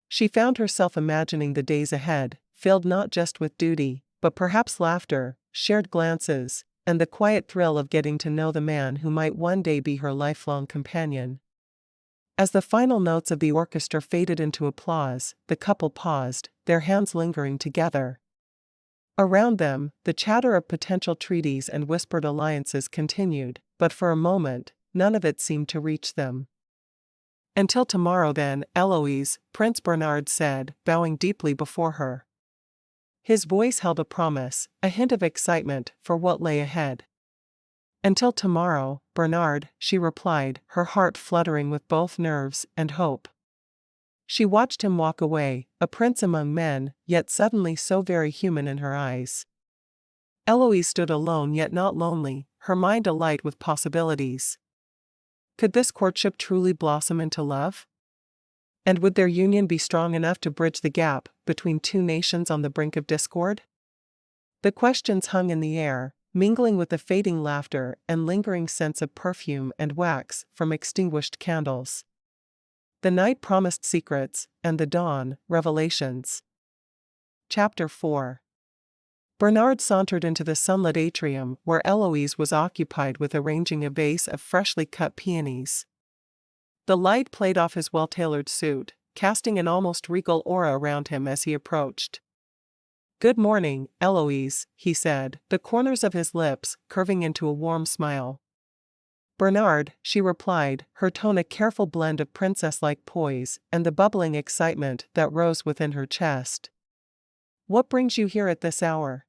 She found herself imagining the days ahead, filled not just with duty, but perhaps laughter, shared glances, and the quiet thrill of getting to know the man who might one day be her lifelong companion. As the final notes of the orchestra faded into applause, the couple paused, their hands lingering together. Around them, the chatter of potential treaties and whispered alliances continued, but for a moment, none of it seemed to reach them. "Until tomorrow then, Eloise," Prince Bernard said, bowing deeply before her. His voice held a promise, a hint of excitement for what lay ahead. "Until tomorrow, Bernard," she replied, her heart fluttering with both nerves and hope. She watched him walk away, a prince among men, yet suddenly so very human in her eyes. Eloise stood alone yet not lonely, her mind alight with possibilities. Could this courtship truly blossom into love? And would their union be strong enough to bridge the gap between two nations on the brink of discord? The questions hung in the air, mingling with the fading laughter and lingering sense of perfume and wax from extinguished candles. The night promised secrets, and the dawn, revelations. Chapter 4. Bernard sauntered into the sunlit atrium where Eloise was occupied with arranging a vase of freshly cut peonies. The light played off his well-tailored suit, casting an almost regal aura around him as he approached. "Good morning, Eloise," he said, the corners of his lips curving into a warm smile. "Bernard," she replied, her tone a careful blend of princess-like poise and the bubbling excitement that rose within her chest. "What brings you here at this hour?"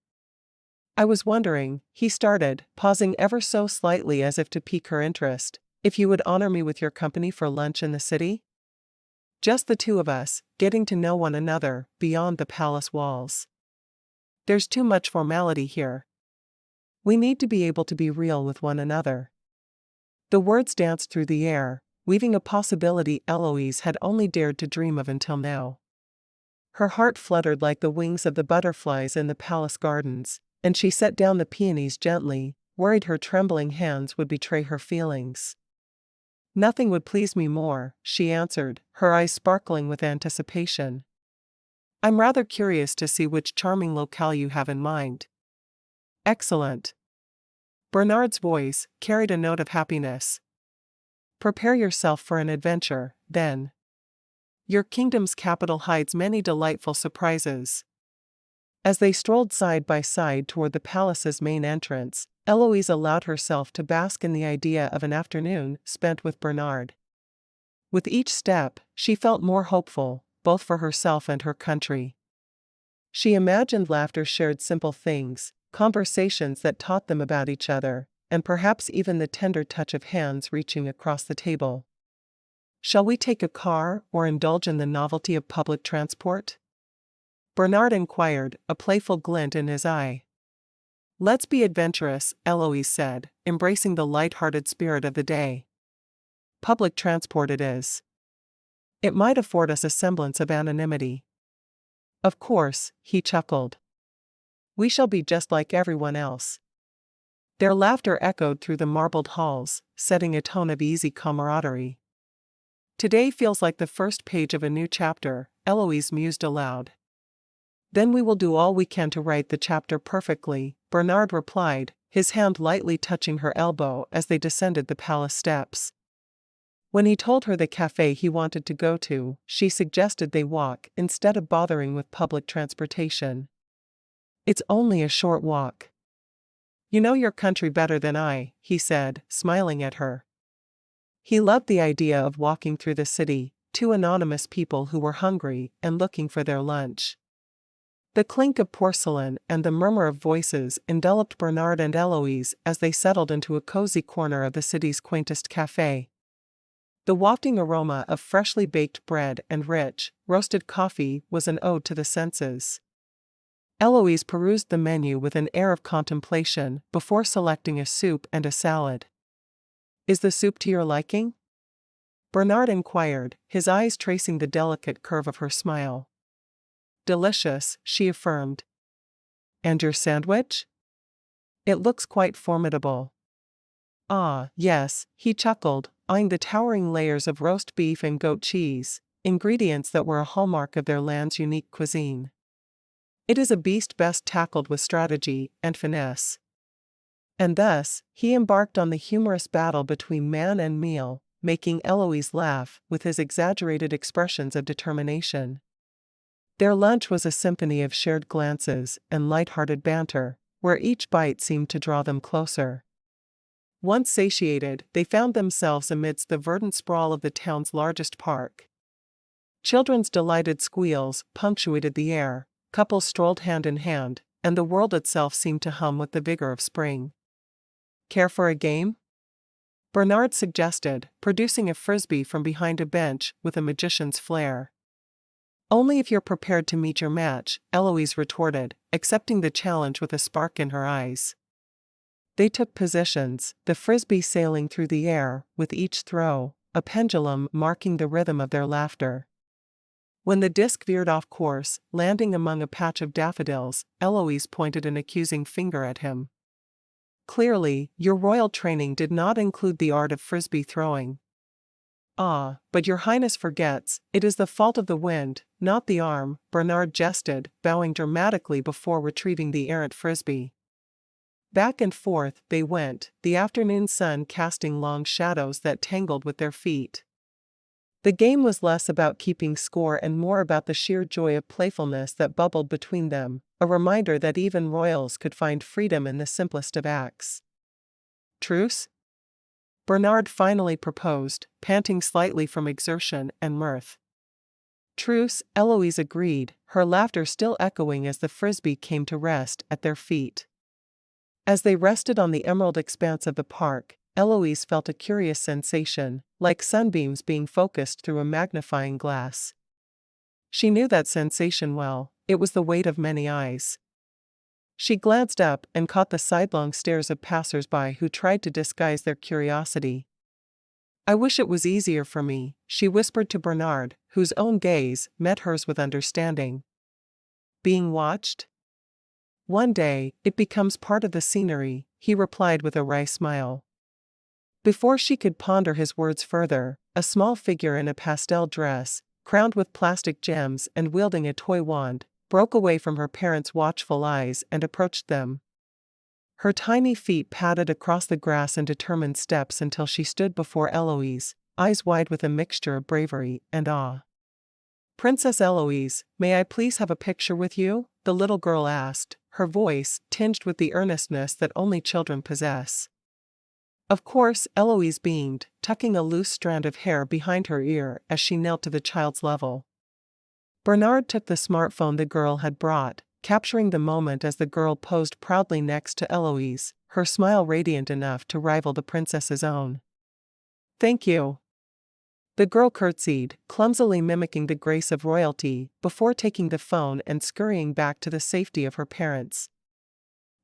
"I was wondering," he started, pausing ever so slightly as if to pique her interest, "if you would honor me with your company for lunch in the city? Just the two of us, getting to know one another, beyond the palace walls. There's too much formality here. We need to be able to be real with one another." The words danced through the air, weaving a possibility Eloise had only dared to dream of until now. Her heart fluttered like the wings of the butterflies in the palace gardens, and she set down the peonies gently, worried her trembling hands would betray her feelings. Nothing would please me more, she answered, her eyes sparkling with anticipation. I'm rather curious to see which charming locale you have in mind. Excellent. Bernard's voice carried a note of happiness. Prepare yourself for an adventure, then. Your kingdom's capital hides many delightful surprises. As they strolled side by side toward the palace's main entrance, Eloise allowed herself to bask in the idea of an afternoon spent with Bernard. With each step, she felt more hopeful, both for herself and her country. She imagined laughter shared simple things, conversations that taught them about each other, and perhaps even the tender touch of hands reaching across the table. Shall we take a car or indulge in the novelty of public transport? Bernard inquired, a playful glint in his eye. Let's be adventurous, Eloise said, embracing the light-hearted spirit of the day. Public transport it is. It might afford us a semblance of anonymity. Of course, he chuckled. We shall be just like everyone else. Their laughter echoed through the marbled halls, setting a tone of easy camaraderie. Today feels like the first page of a new chapter, Eloise mused aloud. Then we will do all we can to write the chapter perfectly, Bernard replied, his hand lightly touching her elbow as they descended the palace steps. When he told her the cafe he wanted to go to, she suggested they walk instead of bothering with public transportation. It's only a short walk. You know your country better than I, he said, smiling at her. He loved the idea of walking through the city, two anonymous people who were hungry and looking for their lunch. The clink of porcelain and the murmur of voices enveloped Bernard and Eloise as they settled into a cozy corner of the city's quaintest cafe. The wafting aroma of freshly baked bread and rich, roasted coffee was an ode to the senses. Eloise perused the menu with an air of contemplation before selecting a soup and a salad. Is the soup to your liking? Bernard inquired, his eyes tracing the delicate curve of her smile. Delicious, she affirmed. And your sandwich? It looks quite formidable. Ah, yes, he chuckled, eyeing the towering layers of roast beef and goat cheese, ingredients that were a hallmark of their land's unique cuisine. It is a beast best tackled with strategy and finesse. And thus, he embarked on the humorous battle between man and meal, making Eloise laugh with his exaggerated expressions of determination. Their lunch was a symphony of shared glances and light-hearted banter, where each bite seemed to draw them closer. Once satiated, they found themselves amidst the verdant sprawl of the town's largest park. Children's delighted squeals punctuated the air, couples strolled hand in hand, and the world itself seemed to hum with the vigor of spring. Care for a game? Bernard suggested, producing a frisbee from behind a bench with a magician's flair. Only if you're prepared to meet your match, Eloise retorted, accepting the challenge with a spark in her eyes. They took positions, the frisbee sailing through the air with each throw, a pendulum marking the rhythm of their laughter. When the disc veered off course, landing among a patch of daffodils, Eloise pointed an accusing finger at him. Clearly, your royal training did not include the art of frisbee throwing. Ah, but your highness forgets, it is the fault of the wind, not the arm, Bernard jested, bowing dramatically before retrieving the errant frisbee. Back and forth they went, the afternoon sun casting long shadows that tangled with their feet. The game was less about keeping score and more about the sheer joy of playfulness that bubbled between them, a reminder that even royals could find freedom in the simplest of acts. Truce? Bernard finally proposed, panting slightly from exertion and mirth. Truce, Eloise agreed, her laughter still echoing as the frisbee came to rest at their feet. As they rested on the emerald expanse of the park, Eloise felt a curious sensation, like sunbeams being focused through a magnifying glass. She knew that sensation well, it was the weight of many eyes. She glanced up and caught the sidelong stares of passers-by who tried to disguise their curiosity. I wish it was easier for me, she whispered to Bernard, whose own gaze met hers with understanding. Being watched? One day, it becomes part of the scenery, he replied with a wry smile. Before she could ponder his words further, a small figure in a pastel dress, crowned with plastic gems and wielding a toy wand, broke away from her parents' watchful eyes and approached them. Her tiny feet padded across the grass in determined steps until she stood before Eloise, eyes wide with a mixture of bravery and awe. "Princess Eloise, may I please have a picture with you?" the little girl asked, her voice tinged with the earnestness that only children possess. Of course, Eloise beamed, tucking a loose strand of hair behind her ear as she knelt to the child's level. Bernard took the smartphone the girl had brought, capturing the moment as the girl posed proudly next to Eloise, her smile radiant enough to rival the princess's own. "Thank you." The girl curtsied, clumsily mimicking the grace of royalty, before taking the phone and scurrying back to the safety of her parents.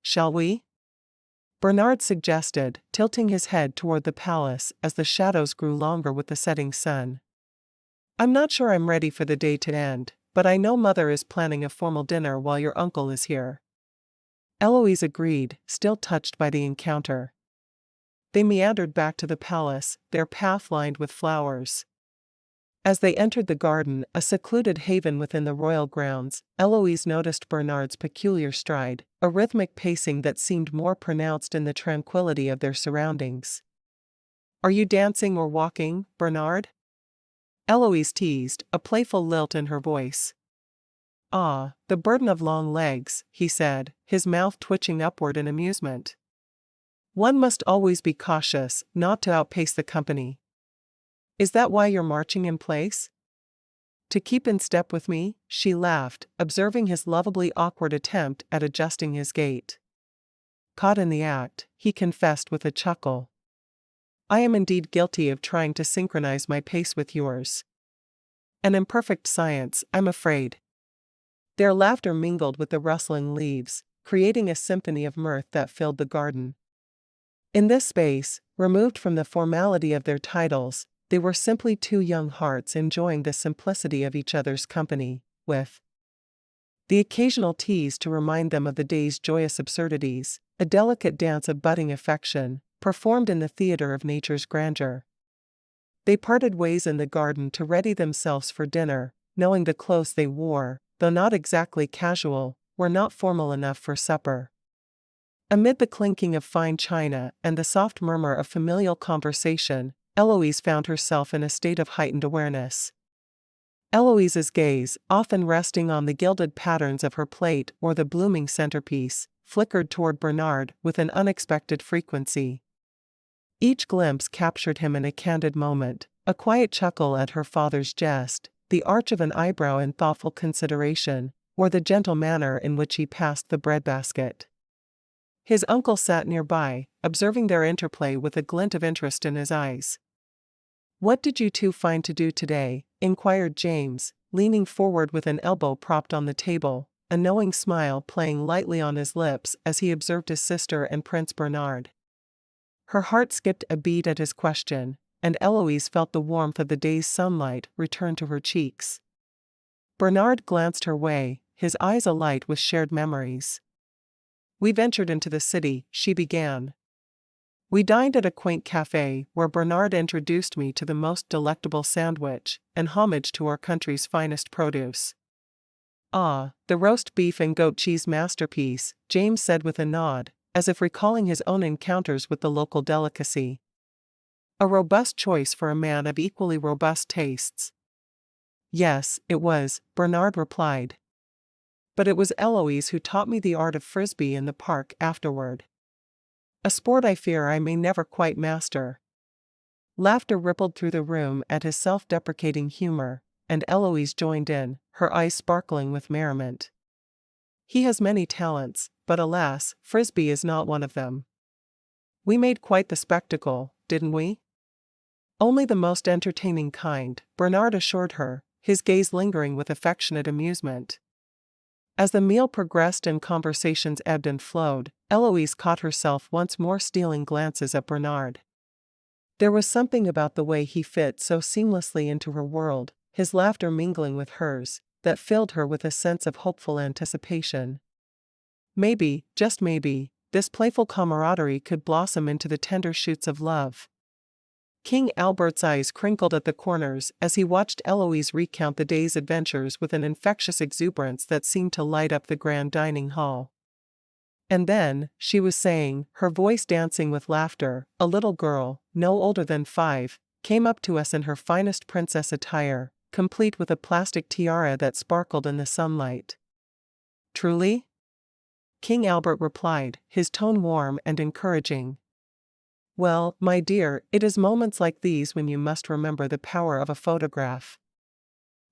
"Shall we?" Bernard suggested, tilting his head toward the palace as the shadows grew longer with the setting sun. "I'm not sure I'm ready for the day to end, but I know Mother is planning a formal dinner while your uncle is here." Eloise agreed, still touched by the encounter. They meandered back to the palace, their path lined with flowers. As they entered the garden, a secluded haven within the royal grounds, Eloise noticed Bernard's peculiar stride, a rhythmic pacing that seemed more pronounced in the tranquility of their surroundings. "Are you dancing or walking, Bernard?" Eloise teased, a playful lilt in her voice. "Ah, the burden of long legs," he said, his mouth twitching upward in amusement. "One must always be cautious, not to outpace the company." "Is that why you're marching in place?" "To keep in step with me," she laughed, observing his lovably awkward attempt at adjusting his gait. Caught in the act, he confessed with a chuckle. "I am indeed guilty of trying to synchronize my pace with yours. An imperfect science, I'm afraid." Their laughter mingled with the rustling leaves, creating a symphony of mirth that filled the garden. In this space, removed from the formality of their titles, they were simply two young hearts enjoying the simplicity of each other's company, with the occasional tease to remind them of the day's joyous absurdities, a delicate dance of budding affection, performed in the theater of nature's grandeur. They parted ways in the garden to ready themselves for dinner, knowing the clothes they wore, though not exactly casual, were not formal enough for supper. Amid the clinking of fine china and the soft murmur of familial conversation, Eloise found herself in a state of heightened awareness. Eloise's gaze, often resting on the gilded patterns of her plate or the blooming centerpiece, flickered toward Bernard with an unexpected frequency. Each glimpse captured him in a candid moment, a quiet chuckle at her father's jest, the arch of an eyebrow in thoughtful consideration, or the gentle manner in which he passed the breadbasket. His uncle sat nearby, observing their interplay with a glint of interest in his eyes. "What did you two find to do today?" inquired James, leaning forward with an elbow propped on the table, a knowing smile playing lightly on his lips as he observed his sister and Prince Bernard. Her heart skipped a beat at his question, and Eloise felt the warmth of the day's sunlight return to her cheeks. Bernard glanced her way, his eyes alight with shared memories. "We ventured into the city," she began. "We dined at a quaint cafe where Bernard introduced me to the most delectable sandwich, and homage to our country's finest produce." "Ah, the roast beef and goat cheese masterpiece," James said with a nod, as if recalling his own encounters with the local delicacy. "A robust choice for a man of equally robust tastes." "Yes, it was," Bernard replied. "But it was Eloise who taught me the art of frisbee in the park afterward. A sport I fear I may never quite master." Laughter rippled through the room at his self-deprecating humor, and Eloise joined in, her eyes sparkling with merriment. "He has many talents, but alas, frisbee is not one of them." "We made quite the spectacle, didn't we?" "Only the most entertaining kind," Bernard assured her, his gaze lingering with affectionate amusement. As the meal progressed and conversations ebbed and flowed, Eloise caught herself once more stealing glances at Bernard. There was something about the way he fit so seamlessly into her world, his laughter mingling with hers, that filled her with a sense of hopeful anticipation. Maybe, just maybe, this playful camaraderie could blossom into the tender shoots of love. King Albert's eyes crinkled at the corners as he watched Eloise recount the day's adventures with an infectious exuberance that seemed to light up the grand dining hall. And then, she was saying, her voice dancing with laughter, a little girl, no older than 5, came up to us in her finest princess attire, complete with a plastic tiara that sparkled in the sunlight. Truly? King Albert replied, his tone warm and encouraging. Well, my dear, it is moments like these when you must remember the power of a photograph.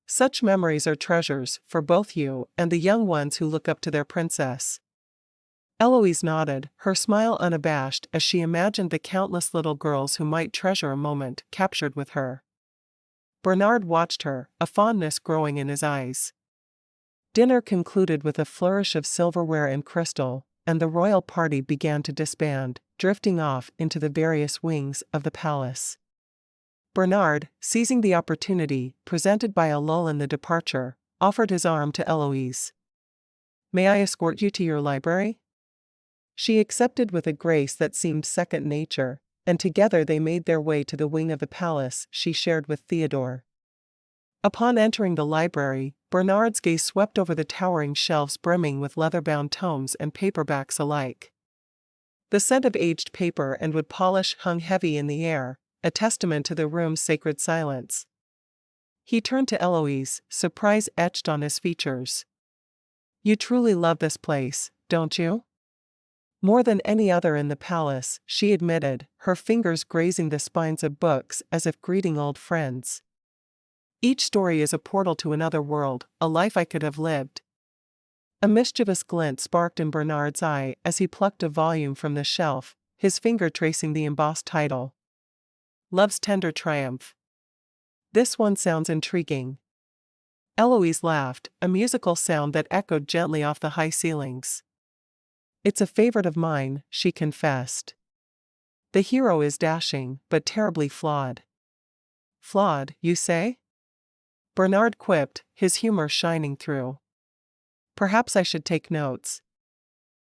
Such memories are treasures for both you and the young ones who look up to their princess. Eloise nodded, her smile unabashed as she imagined the countless little girls who might treasure a moment captured with her. Bernard watched her, a fondness growing in his eyes. Dinner concluded with a flourish of silverware and crystal, and the royal party began to disband, drifting off into the various wings of the palace. Bernard, seizing the opportunity presented by a lull in the departure, offered his arm to Eloise. "May I escort you to your library?" She accepted with a grace that seemed second nature, and together they made their way to the wing of the palace she shared with Theodore. Upon entering the library, Bernard's gaze swept over the towering shelves brimming with leather-bound tomes and paperbacks alike. The scent of aged paper and wood polish hung heavy in the air, a testament to the room's sacred silence. He turned to Eloise, surprise etched on his features. "You truly love this place, don't you?" "More than any other in the palace," she admitted, her fingers grazing the spines of books as if greeting old friends. "Each story is a portal to another world, a life I could have lived." A mischievous glint sparked in Bernard's eye as he plucked a volume from the shelf, his finger tracing the embossed title. "Love's Tender Triumph. This one sounds intriguing." Eloise laughed, a musical sound that echoed gently off the high ceilings. "It's a favorite of mine," she confessed. "The hero is dashing, but terribly flawed." "Flawed, you say?" Bernard quipped, his humor shining through. "Perhaps I should take notes."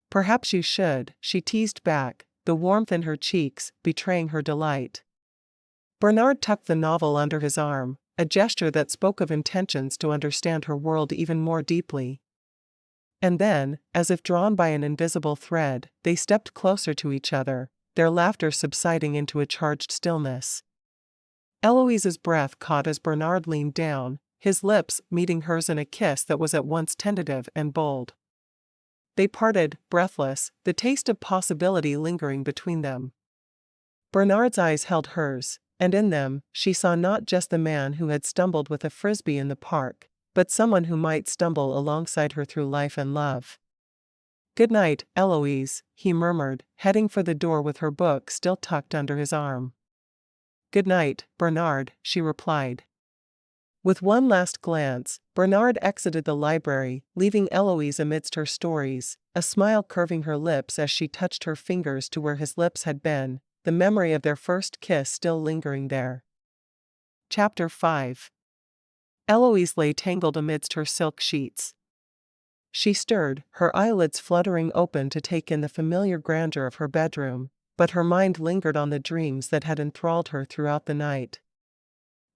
"Perhaps you should," she teased back, the warmth in her cheeks betraying her delight. Bernard tucked the novel under his arm, a gesture that spoke of intentions to understand her world even more deeply. And then, as if drawn by an invisible thread, they stepped closer to each other, their laughter subsiding into a charged stillness. Eloise's breath caught as Bernard leaned down, his lips meeting hers in a kiss that was at once tentative and bold. They parted, breathless, the taste of possibility lingering between them. Bernard's eyes held hers, and in them, she saw not just the man who had stumbled with a frisbee in the park, but someone who might stumble alongside her through life and love. "Good night, Eloise," he murmured, heading for the door with her book still tucked under his arm. "Good night, Bernard," she replied. With one last glance, Bernard exited the library, leaving Eloise amidst her stories, a smile curving her lips as she touched her fingers to where his lips had been, the memory of their first kiss still lingering there. Chapter 5. Eloise lay tangled amidst her silk sheets. She stirred, her eyelids fluttering open to take in the familiar grandeur of her bedroom, but her mind lingered on the dreams that had enthralled her throughout the night.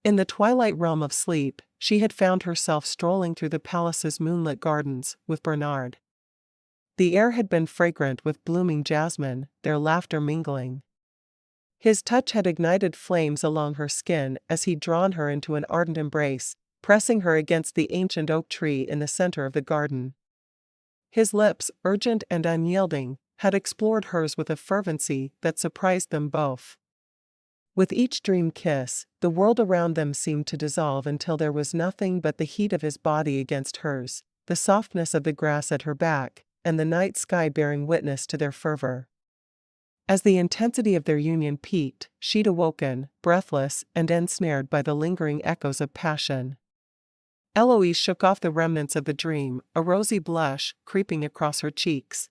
In the twilight realm of sleep, she had found herself strolling through the palace's moonlit gardens with Bernard. The air had been fragrant with blooming jasmine, their laughter mingling. His touch had ignited flames along her skin as he'd drawn her into an ardent embrace, pressing her against the ancient oak tree in the center of the garden. His lips, urgent and unyielding, had explored hers with a fervency that surprised them both. With each dream kiss, the world around them seemed to dissolve until there was nothing but the heat of his body against hers, the softness of the grass at her back, and the night sky bearing witness to their fervor. As the intensity of their union peaked, she'd awoken, breathless and ensnared by the lingering echoes of passion. Eloise shook off the remnants of the dream, a rosy blush creeping across her cheeks.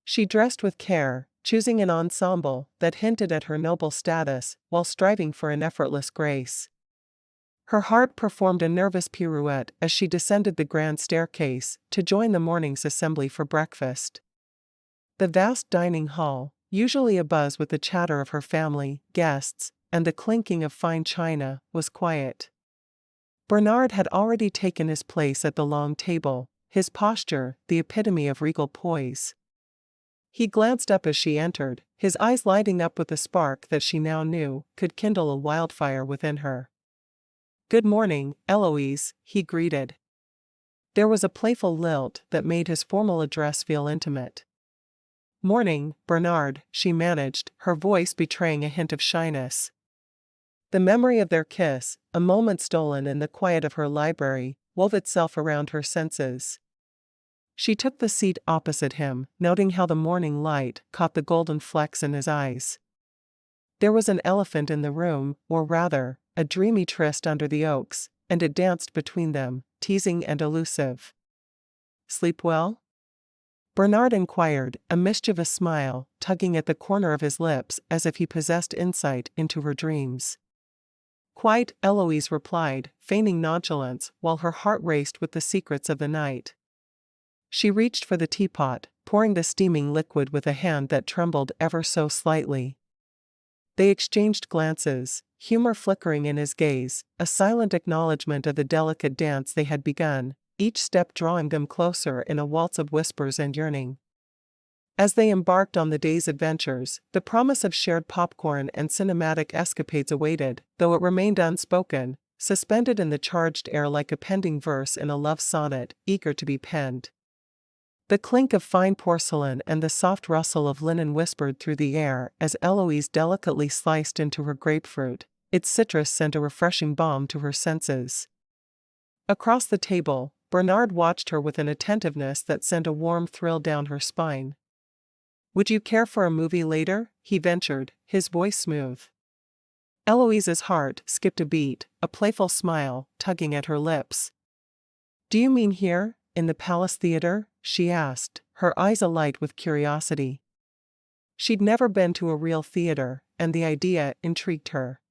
She dressed with care, choosing an ensemble that hinted at her noble status while striving for an effortless grace. Her heart performed a nervous pirouette as she descended the grand staircase to join the morning's assembly for breakfast. The vast dining hall, usually abuzz with the chatter of her family, guests, and the clinking of fine china, was quiet. Bernard had already taken his place at the long table, his posture the epitome of regal poise. He glanced up as she entered, his eyes lighting up with a spark that she now knew could kindle a wildfire within her. "Good morning, Eloise," he greeted. There was a playful lilt that made his formal address feel intimate. "Morning, Bernard," she managed, her voice betraying a hint of shyness. The memory of their kiss, a moment stolen in the quiet of her library, wove itself around her senses. She took the seat opposite him, noting how the morning light caught the golden flecks in his eyes. There was an elephant in the room, or rather, a dreamy tryst under the oaks, and it danced between them, teasing and elusive. "Sleep well?" Bernard inquired, a mischievous smile tugging at the corner of his lips as if he possessed insight into her dreams. "Quite," Eloise replied, feigning nonchalance while her heart raced with the secrets of the night. She reached for the teapot, pouring the steaming liquid with a hand that trembled ever so slightly. They exchanged glances, humor flickering in his gaze, a silent acknowledgement of the delicate dance they had begun, each step drawing them closer in a waltz of whispers and yearning. As they embarked on the day's adventures, the promise of shared popcorn and cinematic escapades awaited, though it remained unspoken, suspended in the charged air like a pending verse in a love sonnet, eager to be penned. The clink of fine porcelain and the soft rustle of linen whispered through the air as Eloise delicately sliced into her grapefruit. Its citrus sent a refreshing balm to her senses. Across the table, Bernard watched her with an attentiveness that sent a warm thrill down her spine. "Would you care for a movie later?" he ventured, his voice smooth. Eloise's heart skipped a beat, a playful smile tugging at her lips. "Do you mean here, in the Palace Theatre?" she asked, her eyes alight with curiosity. She'd never been to a real theater, and the idea intrigued her.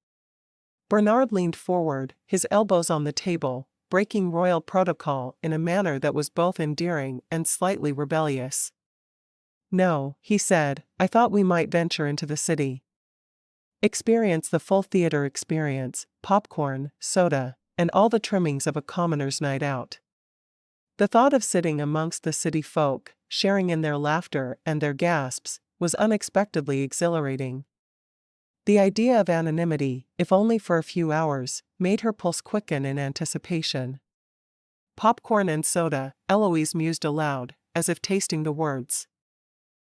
Bernard leaned forward, his elbows on the table, breaking royal protocol in a manner that was both endearing and slightly rebellious. "No," he said, "I thought we might venture into the city. Experience the full theater experience, popcorn, soda, and all the trimmings of a commoner's night out." The thought of sitting amongst the city folk, sharing in their laughter and their gasps, was unexpectedly exhilarating. The idea of anonymity, if only for a few hours, made her pulse quicken in anticipation. "Popcorn and soda," Eloise mused aloud, as if tasting the words.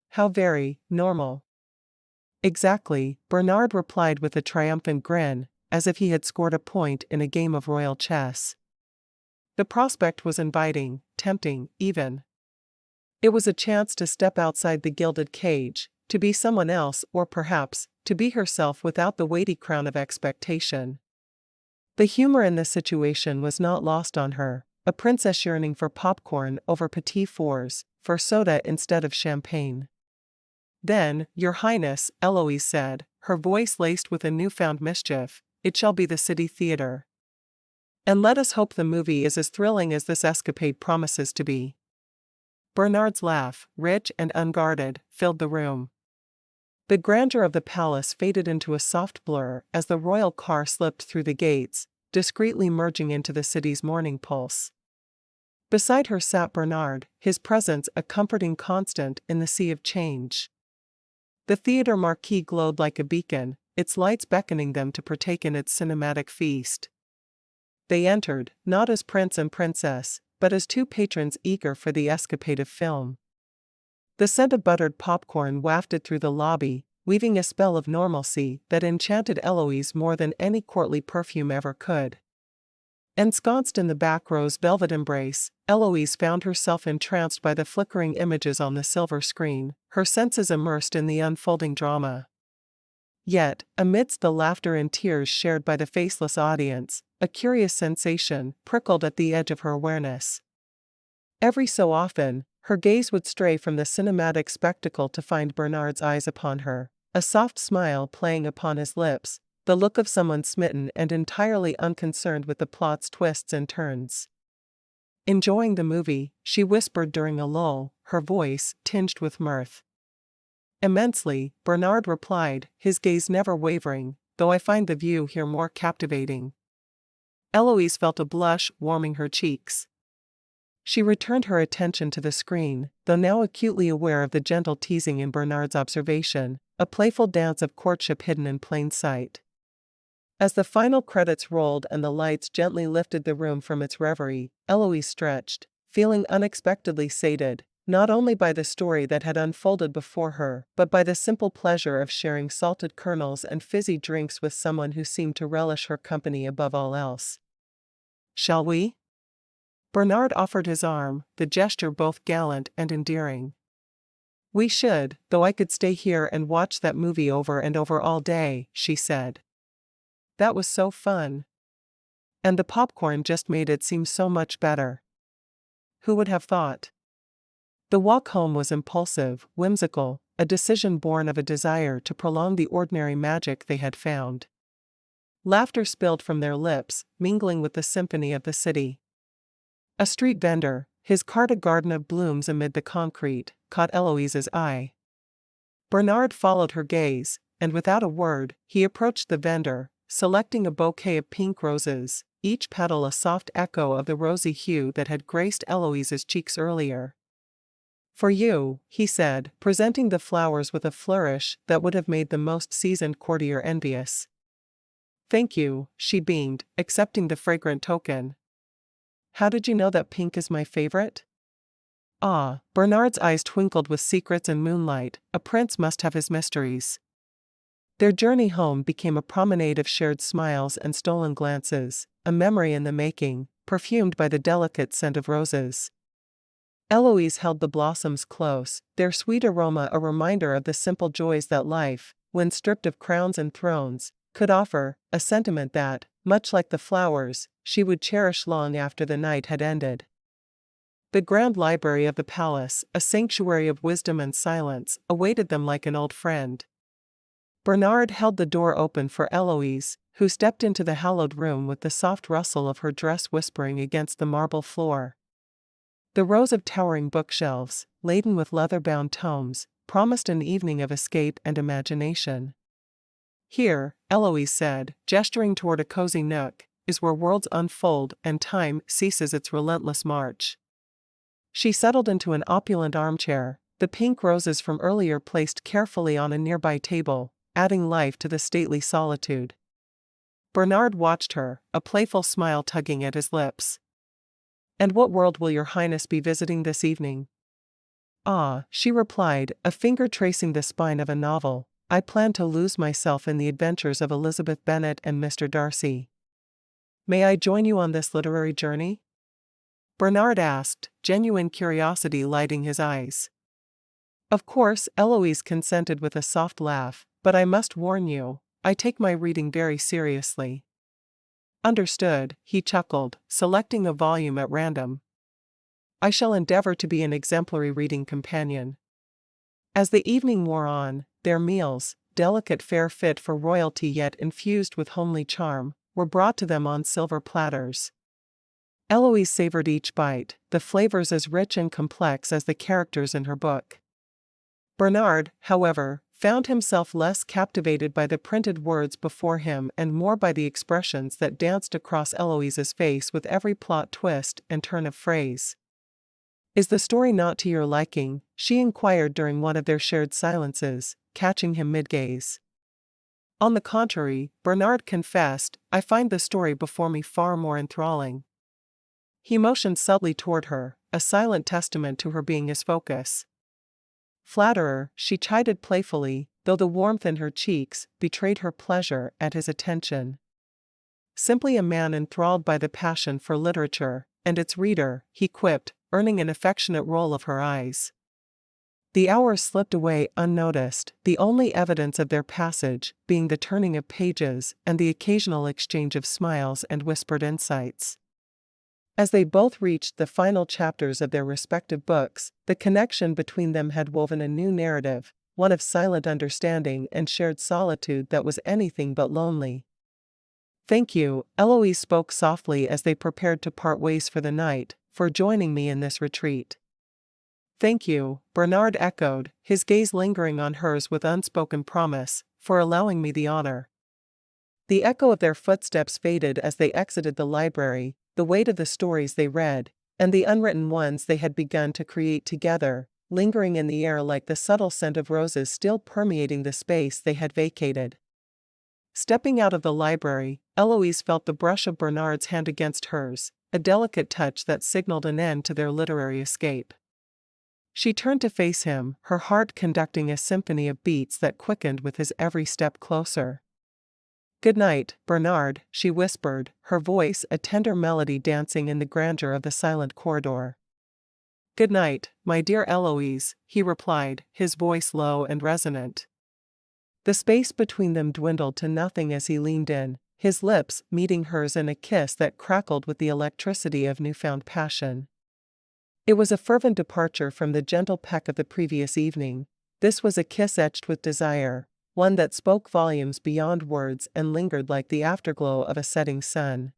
"How very normal." "Exactly," Bernard replied with a triumphant grin, as if he had scored a point in a game of royal chess. The prospect was inviting, tempting, even. It was a chance to step outside the gilded cage, to be someone else or perhaps, to be herself without the weighty crown of expectation. The humor in the situation was not lost on her, a princess yearning for popcorn over petit fours, for soda instead of champagne. "Then, Your Highness," Eloise said, her voice laced with a newfound mischief, "it shall be the City Theatre. And let us hope the movie is as thrilling as this escapade promises to be." Bernard's laugh, rich and unguarded, filled the room. The grandeur of the palace faded into a soft blur as the royal car slipped through the gates, discreetly merging into the city's morning pulse. Beside her sat Bernard, his presence a comforting constant in the sea of change. The theater marquee glowed like a beacon, its lights beckoning them to partake in its cinematic feast. They entered, not as prince and princess, but as two patrons eager for the escapade of film. The scent of buttered popcorn wafted through the lobby, weaving a spell of normalcy that enchanted Eloise more than any courtly perfume ever could. Ensconced in the back row's velvet embrace, Eloise found herself entranced by the flickering images on the silver screen, her senses immersed in the unfolding drama. Yet, amidst the laughter and tears shared by the faceless audience, a curious sensation prickled at the edge of her awareness. Every so often, her gaze would stray from the cinematic spectacle to find Bernard's eyes upon her, a soft smile playing upon his lips, the look of someone smitten and entirely unconcerned with the plot's twists and turns. "Enjoying the movie," she whispered during a lull, her voice tinged with mirth. "Immensely," Bernard replied, his gaze never wavering, though I find the view here more captivating." Eloise felt a blush warming her cheeks. She returned her attention to the screen, though now acutely aware of the gentle teasing in Bernard's observation, a playful dance of courtship hidden in plain sight. As the final credits rolled and the lights gently lifted the room from its reverie, Eloise stretched, feeling unexpectedly sated, not only by the story that had unfolded before her, but by the simple pleasure of sharing salted kernels and fizzy drinks with someone who seemed to relish her company above all else. "Shall we?" Bernard offered his arm, the gesture both gallant and endearing. "We should, though I could stay here and watch that movie over and over all day," she said. "That was so fun. And the popcorn just made it seem so much better. Who would have thought?" The walk home was impulsive, whimsical, a decision born of a desire to prolong the ordinary magic they had found. Laughter spilled from their lips, mingling with the symphony of the city. A street vendor, his cart a garden of blooms amid the concrete, caught Eloise's eye. Bernard followed her gaze, and without a word, he approached the vendor, selecting a bouquet of pink roses, each petal a soft echo of the rosy hue that had graced Eloise's cheeks earlier. "For you," he said, presenting the flowers with a flourish that would have made the most seasoned courtier envious. "Thank you," she beamed, accepting the fragrant token. "How did you know that pink is my favorite?" "Ah," Bernard's eyes twinkled with secrets and moonlight, "a prince must have his mysteries." Their journey home became a promenade of shared smiles and stolen glances, a memory in the making, perfumed by the delicate scent of roses. Eloise held the blossoms close, their sweet aroma a reminder of the simple joys that life, when stripped of crowns and thrones, could offer, a sentiment that, much like the flowers, she would cherish long after the night had ended. The grand library of the palace, a sanctuary of wisdom and silence, awaited them like an old friend. Bernard held the door open for Eloise, who stepped into the hallowed room with the soft rustle of her dress whispering against the marble floor. The rows of towering bookshelves, laden with leather-bound tomes, promised an evening of escape and imagination. "Here," Eloise said, gesturing toward a cozy nook, "is where worlds unfold and time ceases its relentless march." She settled into an opulent armchair, the pink roses from earlier placed carefully on a nearby table, adding life to the stately solitude. Bernard watched her, a playful smile tugging at his lips. "And what world will your highness be visiting this evening?" "Ah," she replied, a finger tracing the spine of a novel, "I plan to lose myself in the adventures of Elizabeth Bennet and Mr. Darcy." "May I join you on this literary journey?" Bernard asked, genuine curiosity lighting his eyes. Of course, Eloise consented with a soft laugh, "but I must warn you, I take my reading very seriously." "Understood," he chuckled, selecting a volume at random. "I shall endeavor to be an exemplary reading companion." As the evening wore on, their meals, delicate fare fit for royalty yet infused with homely charm, were brought to them on silver platters. Eloise savored each bite, the flavors as rich and complex as the characters in her book. Bernard, however, found himself less captivated by the printed words before him and more by the expressions that danced across Eloise's face with every plot twist and turn of phrase. "Is the story not to your liking?" she inquired during one of their shared silences, catching him mid-gaze. "On the contrary," Bernard confessed, "I find the story before me far more enthralling." He motioned subtly toward her, a silent testament to her being his focus. "Flatterer," she chided playfully, though the warmth in her cheeks betrayed her pleasure at his attention. "Simply a man enthralled by the passion for literature, and its reader," he quipped, earning an affectionate roll of her eyes. The hours slipped away unnoticed, the only evidence of their passage being the turning of pages and the occasional exchange of smiles and whispered insights. As they both reached the final chapters of their respective books, the connection between them had woven a new narrative, one of silent understanding and shared solitude that was anything but lonely. "Thank you," Eloise spoke softly as they prepared to part ways for the night, "for joining me in this retreat." "Thank you," Bernard echoed, his gaze lingering on hers with unspoken promise, "for allowing me the honor." The echo of their footsteps faded as they exited the library, the weight of the stories they read, and the unwritten ones they had begun to create together, lingering in the air like the subtle scent of roses still permeating the space they had vacated. Stepping out of the library, Eloise felt the brush of Bernard's hand against hers, a delicate touch that signaled an end to their literary escape. She turned to face him, her heart conducting a symphony of beats that quickened with his every step closer. "Good night, Bernard," she whispered, her voice a tender melody dancing in the grandeur of the silent corridor. "Good night, my dear Eloise," he replied, his voice low and resonant. The space between them dwindled to nothing as he leaned in, his lips meeting hers in a kiss that crackled with the electricity of newfound passion. It was a fervent departure from the gentle peck of the previous evening. This was a kiss etched with desire, one that spoke volumes beyond words and lingered like the afterglow of a setting sun.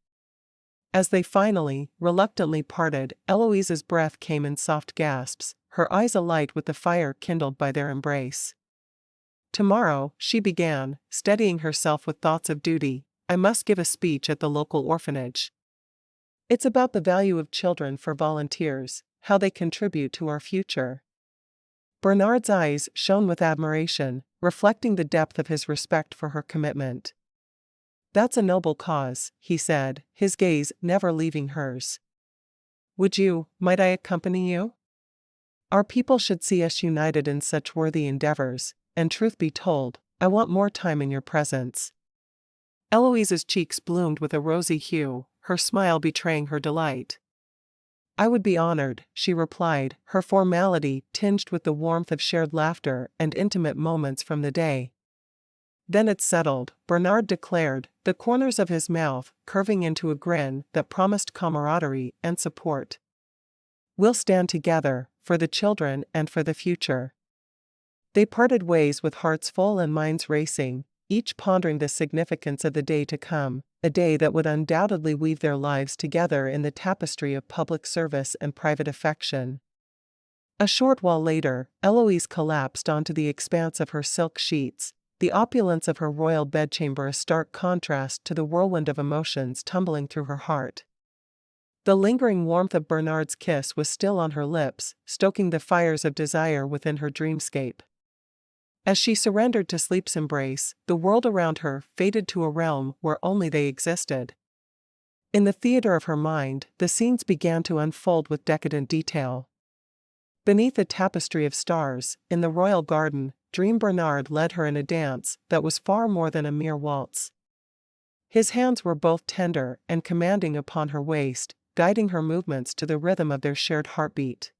As they finally, reluctantly parted, Eloise's breath came in soft gasps, her eyes alight with the fire kindled by their embrace. "Tomorrow," she began, steadying herself with thoughts of duty, "I must give a speech at the local orphanage. It's about the value of children for volunteers, how they contribute to our future." Bernard's eyes shone with admiration, reflecting the depth of his respect for her commitment. "That's a noble cause," he said, his gaze never leaving hers. Might I accompany you? Our people should see us united in such worthy endeavors, and truth be told, I want more time in your presence." Eloise's cheeks bloomed with a rosy hue, her smile betraying her delight. "I would be honored," she replied, her formality tinged with the warmth of shared laughter and intimate moments from the day. "Then it's settled," Bernard declared, the corners of his mouth curving into a grin that promised camaraderie and support. "We'll stand together, for the children and for the future." They parted ways with hearts full and minds racing, each pondering the significance of the day to come, a day that would undoubtedly weave their lives together in the tapestry of public service and private affection. A short while later, Eloise collapsed onto the expanse of her silk sheets, the opulence of her royal bedchamber a stark contrast to the whirlwind of emotions tumbling through her heart. The lingering warmth of Bernard's kiss was still on her lips, stoking the fires of desire within her dreamscape. As she surrendered to sleep's embrace, the world around her faded to a realm where only they existed. In the theater of her mind, the scenes began to unfold with decadent detail. Beneath a tapestry of stars, in the royal garden, Dream Bernard led her in a dance that was far more than a mere waltz. His hands were both tender and commanding upon her waist, guiding her movements to the rhythm of their shared heartbeat.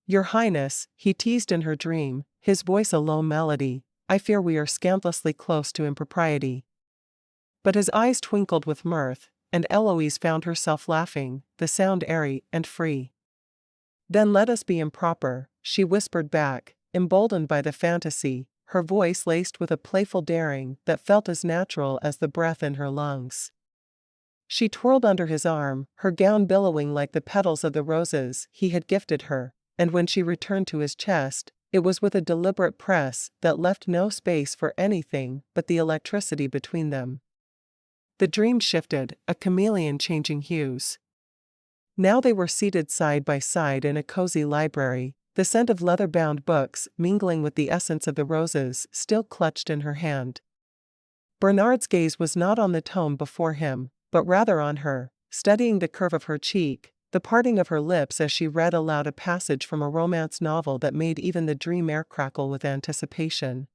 "Your Highness," he teased in her dream, his voice a low melody, "I fear we are scandalously close to impropriety." But his eyes twinkled with mirth, and Eloise found herself laughing, the sound airy and free. "Then let us be improper," she whispered back, emboldened by the fantasy, her voice laced with a playful daring that felt as natural as the breath in her lungs. She twirled under his arm, her gown billowing like the petals of the roses he had gifted her, and when she returned to his chest, it was with a deliberate press that left no space for anything but the electricity between them. The dream shifted, a chameleon changing hues. Now they were seated side by side in a cozy library, the scent of leather-bound books mingling with the essence of the roses still clutched in her hand. Bernard's gaze was not on the tome before him, but rather on her, studying the curve of her cheek, the parting of her lips as she read aloud a passage from a romance novel that made even the dream air crackle with anticipation.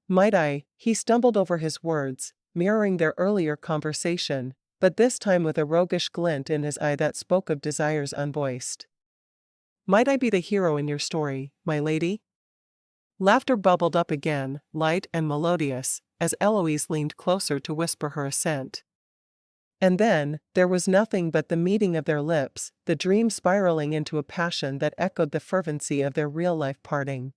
Might I?" He stumbled over his words, mirroring their earlier conversation, but this time with a roguish glint in his eye that spoke of desires unvoiced. "Might I be the hero in your story, my lady?" Laughter bubbled up again, light and melodious, as Eloise leaned closer to whisper her assent. And then, there was nothing but the meeting of their lips, the dream spiraling into a passion that echoed the fervency of their real-life parting.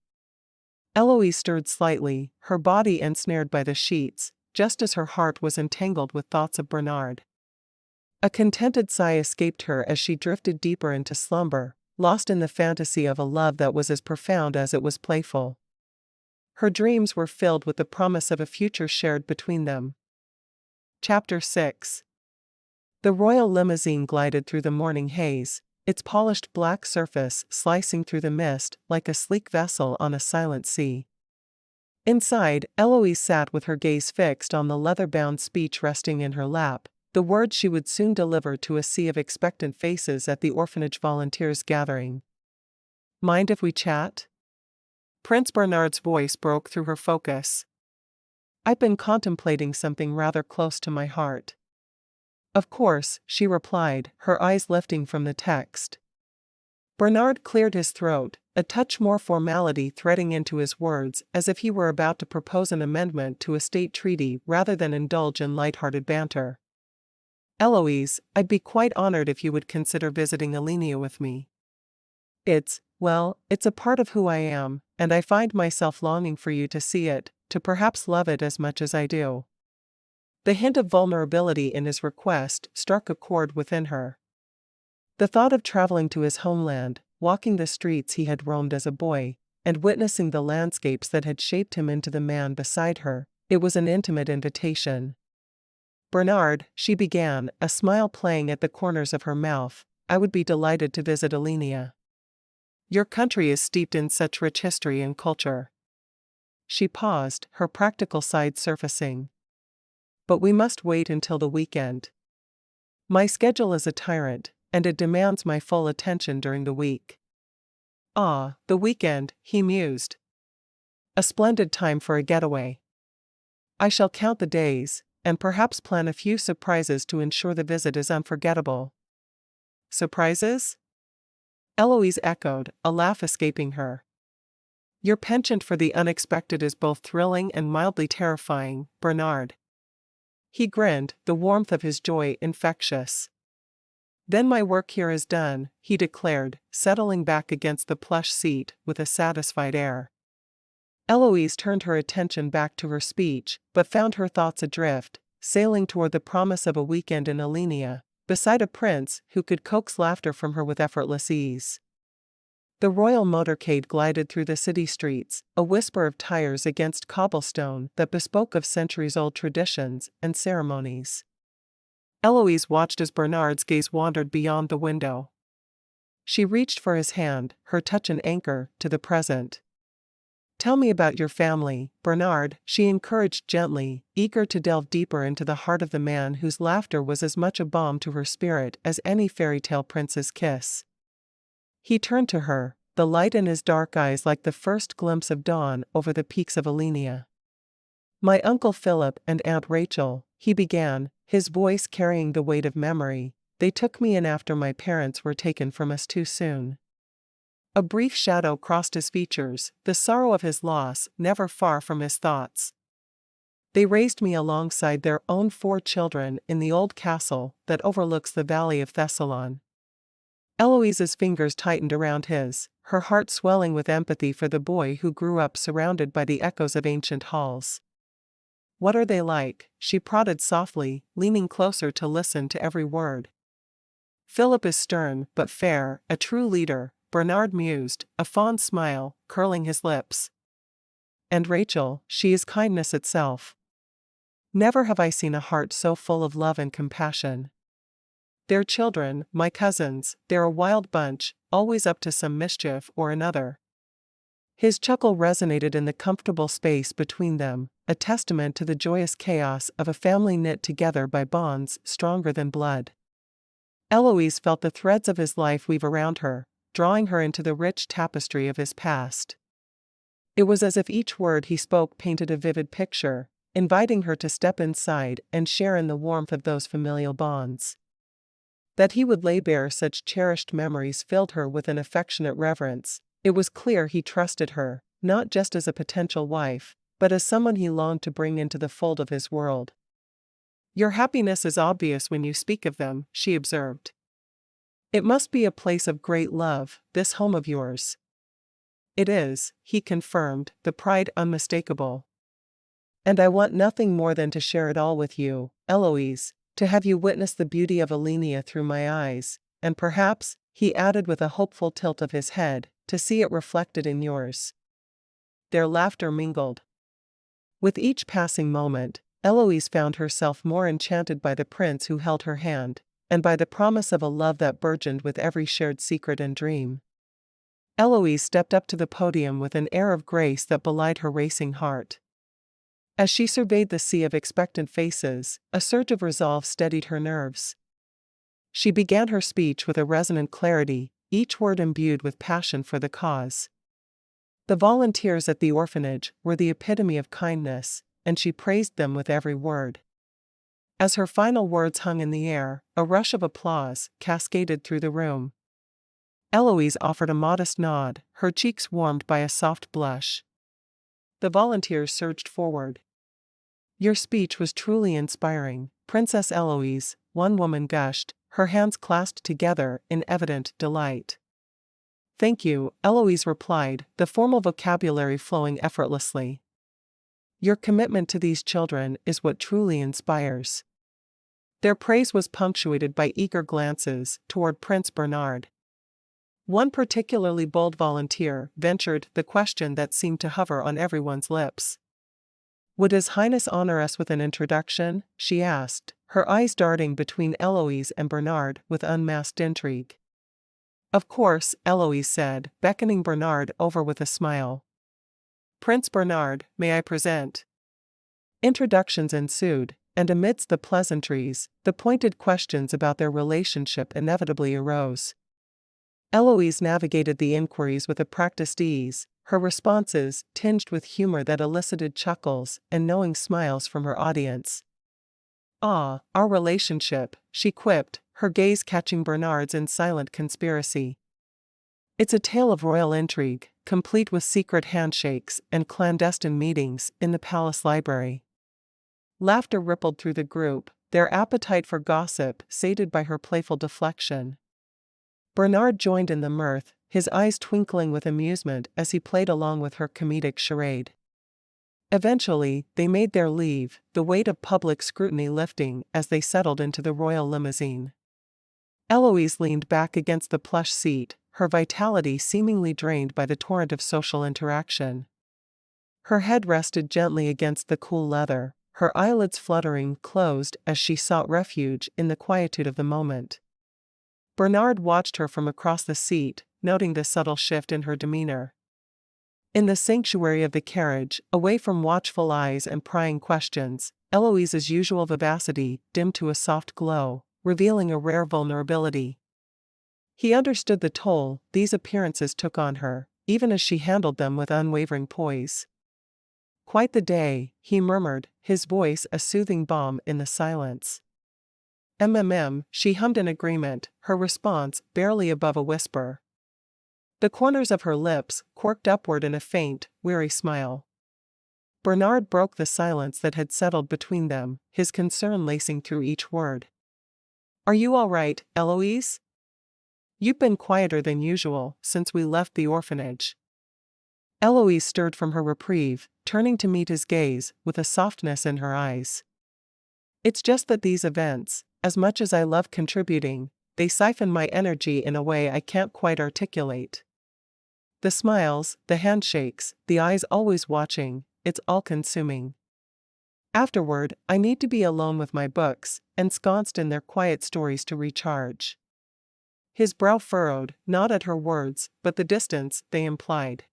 Eloise stirred slightly, her body ensnared by the sheets, just as her heart was entangled with thoughts of Bernard. A contented sigh escaped her as she drifted deeper into slumber, lost in the fantasy of a love that was as profound as it was playful. Her dreams were filled with the promise of a future shared between them. Chapter 6. The royal limousine glided through the morning haze, its polished black surface slicing through the mist like a sleek vessel on a silent sea. Inside, Eloise sat with her gaze fixed on the leather-bound speech resting in her lap, the words she would soon deliver to a sea of expectant faces at the orphanage volunteers gathering. "Mind if we chat?" Prince Bernard's voice broke through her focus. "I've been contemplating something rather close to my heart." "Of course," she replied, her eyes lifting from the text. Bernard cleared his throat, a touch more formality threading into his words, as if he were about to propose an amendment to a state treaty rather than indulge in light-hearted banter. "Eloise, I'd be quite honored if you would consider visiting Allenia with me. It's a part of who I am, and I find myself longing for you to see it, to perhaps love it as much as I do." The hint of vulnerability in his request struck a chord within her. The thought of traveling to his homeland, walking the streets he had roamed as a boy, and witnessing the landscapes that had shaped him into the man beside her, it was an intimate invitation. "Bernard," she began, a smile playing at the corners of her mouth, "I would be delighted to visit Allenia. Your country is steeped in such rich history and culture." She paused, her practical side surfacing. "But we must wait until the weekend. My schedule is a tyrant, and it demands my full attention during the week." "Ah, the weekend," he mused. "A splendid time for a getaway. I shall count the days, and perhaps plan a few surprises to ensure the visit is unforgettable." "Surprises?" Eloise echoed, a laugh escaping her. "Your penchant for the unexpected is both thrilling and mildly terrifying, Bernard." He grinned, the warmth of his joy infectious. "Then my work here is done," he declared, settling back against the plush seat with a satisfied air. Eloise turned her attention back to her speech, but found her thoughts adrift, sailing toward the promise of a weekend in Allenia, beside a prince who could coax laughter from her with effortless ease. The royal motorcade glided through the city streets, a whisper of tires against cobblestone that bespoke of centuries-old traditions and ceremonies. Eloise watched as Bernard's gaze wandered beyond the window. She reached for his hand, her touch an anchor to the present. "Tell me about your family, Bernard," she encouraged gently, eager to delve deeper into the heart of the man whose laughter was as much a balm to her spirit as any fairy-tale prince's kiss. He turned to her, the light in his dark eyes like the first glimpse of dawn over the peaks of Allenia. "My Uncle Philip and Aunt Rachel," he began, his voice carrying the weight of memory, "they took me in after my parents were taken from us too soon." A brief shadow crossed his features, the sorrow of his loss never far from his thoughts. "They raised me alongside their own 4 children in the old castle that overlooks the valley of Thessalon." Eloise's fingers tightened around his, her heart swelling with empathy for the boy who grew up surrounded by the echoes of ancient halls. "What are they like?" she prodded softly, leaning closer to listen to every word. "Philip is stern but fair, a true leader," Bernard mused, a fond smile curling his lips. "And Rachel, she is kindness itself. Never have I seen a heart so full of love and compassion. Their children, my cousins, they're a wild bunch, always up to some mischief or another." His chuckle resonated in the comfortable space between them, a testament to the joyous chaos of a family knit together by bonds stronger than blood. Eloise felt the threads of his life weave around her, drawing her into the rich tapestry of his past. It was as if each word he spoke painted a vivid picture, inviting her to step inside and share in the warmth of those familial bonds. That he would lay bare such cherished memories filled her with an affectionate reverence. It was clear he trusted her, not just as a potential wife, but as someone he longed to bring into the fold of his world. "Your happiness is obvious when you speak of them," she observed. "It must be a place of great love, this home of yours." "It is," he confirmed, the pride unmistakable. "And I want nothing more than to share it all with you, Eloise, to have you witness the beauty of Allenia through my eyes, and perhaps," he added with a hopeful tilt of his head, "to see it reflected in yours." their laughter mingled. With each passing moment, Eloise found herself more enchanted by the prince who held her hand, and by the promise of a love that burgeoned with every shared secret and dream. Eloise stepped up to the podium with an air of grace that belied her racing heart. As she surveyed the sea of expectant faces, a surge of resolve steadied her nerves. She began her speech with a resonant clarity, each word imbued with passion for the cause. The volunteers at the orphanage were the epitome of kindness, and she praised them with every word. As her final words hung in the air, a rush of applause cascaded through the room. Eloise offered a modest nod, her cheeks warmed by a soft blush. The volunteers surged forward. "Your speech was truly inspiring, Princess Eloise," one woman gushed, her hands clasped together in evident delight. "Thank you," Eloise replied, the formal vocabulary flowing effortlessly. "Your commitment to these children is what truly inspires." Their praise was punctuated by eager glances toward Prince Bernard. One particularly bold volunteer ventured the question that seemed to hover on everyone's lips. "Would His Highness honor us with an introduction?" she asked, her eyes darting between Eloise and Bernard with unmasked intrigue. "Of course," Eloise said, beckoning Bernard over with a smile. "Prince Bernard, may I present?" Introductions ensued, and amidst the pleasantries, the pointed questions about their relationship inevitably arose. Eloise navigated the inquiries with a practiced ease, her responses tinged with humor that elicited chuckles and knowing smiles from her audience. "Ah, our relationship," she quipped, her gaze catching Bernard's in silent conspiracy. "It's a tale of royal intrigue, complete with secret handshakes and clandestine meetings in the palace library." Laughter rippled through the group, their appetite for gossip sated by her playful deflection. Bernard joined in the mirth, his eyes twinkling with amusement as he played along with her comedic charade. Eventually, they made their leave, the weight of public scrutiny lifting as they settled into the royal limousine. Eloise leaned back against the plush seat, her vitality seemingly drained by the torrent of social interaction. Her head rested gently against the cool leather, her eyelids fluttering closed as she sought refuge in the quietude of the moment. Bernard watched her from across the seat, noting the subtle shift in her demeanor. In the sanctuary of the carriage, away from watchful eyes and prying questions, Eloise's usual vivacity dimmed to a soft glow, revealing a rare vulnerability. He understood the toll these appearances took on her, even as she handled them with unwavering poise. "Quite the day," he murmured, his voice a soothing balm in the silence. She hummed in agreement, her response barely above a whisper. The corners of her lips quirked upward in a faint, weary smile. Bernard broke the silence that had settled between them, his concern lacing through each word. "Are you all right, Eloise? You've been quieter than usual since we left the orphanage." Eloise stirred from her reprieve, turning to meet his gaze with a softness in her eyes. "It's just that these events, as much as I love contributing, they siphon my energy in a way I can't quite articulate. The smiles, the handshakes, the eyes always watching, it's all-consuming. Afterward, I need to be alone with my books, ensconced in their quiet stories to recharge." His brow furrowed, not at her words, but the distance they implied.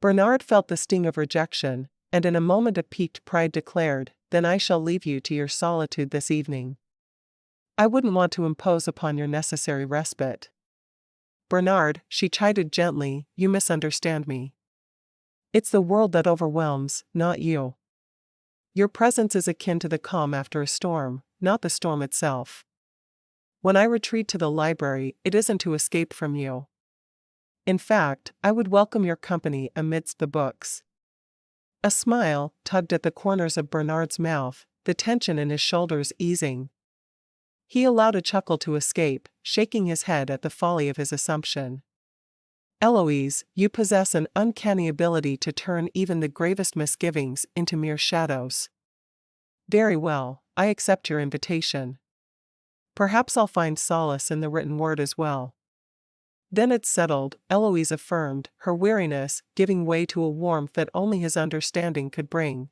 Bernard felt the sting of rejection, and in a moment of piqued pride declared, "Then I shall leave you to your solitude this evening. I wouldn't want to impose upon your necessary respite." "Bernard," she chided gently, "you misunderstand me. It's the world that overwhelms, not you. Your presence is akin to the calm after a storm, not the storm itself. When I retreat to the library, it isn't to escape from you. In fact, I would welcome your company amidst the books." A smile tugged at the corners of Bernard's mouth, the tension in his shoulders easing. He allowed a chuckle to escape, shaking his head at the folly of his assumption. "Eloise, you possess an uncanny ability to turn even the gravest misgivings into mere shadows." "Very well, I accept your invitation. Perhaps I'll find solace in the written word as well." Then it's settled, Eloise affirmed, her weariness giving way to a warmth that only his understanding could bring.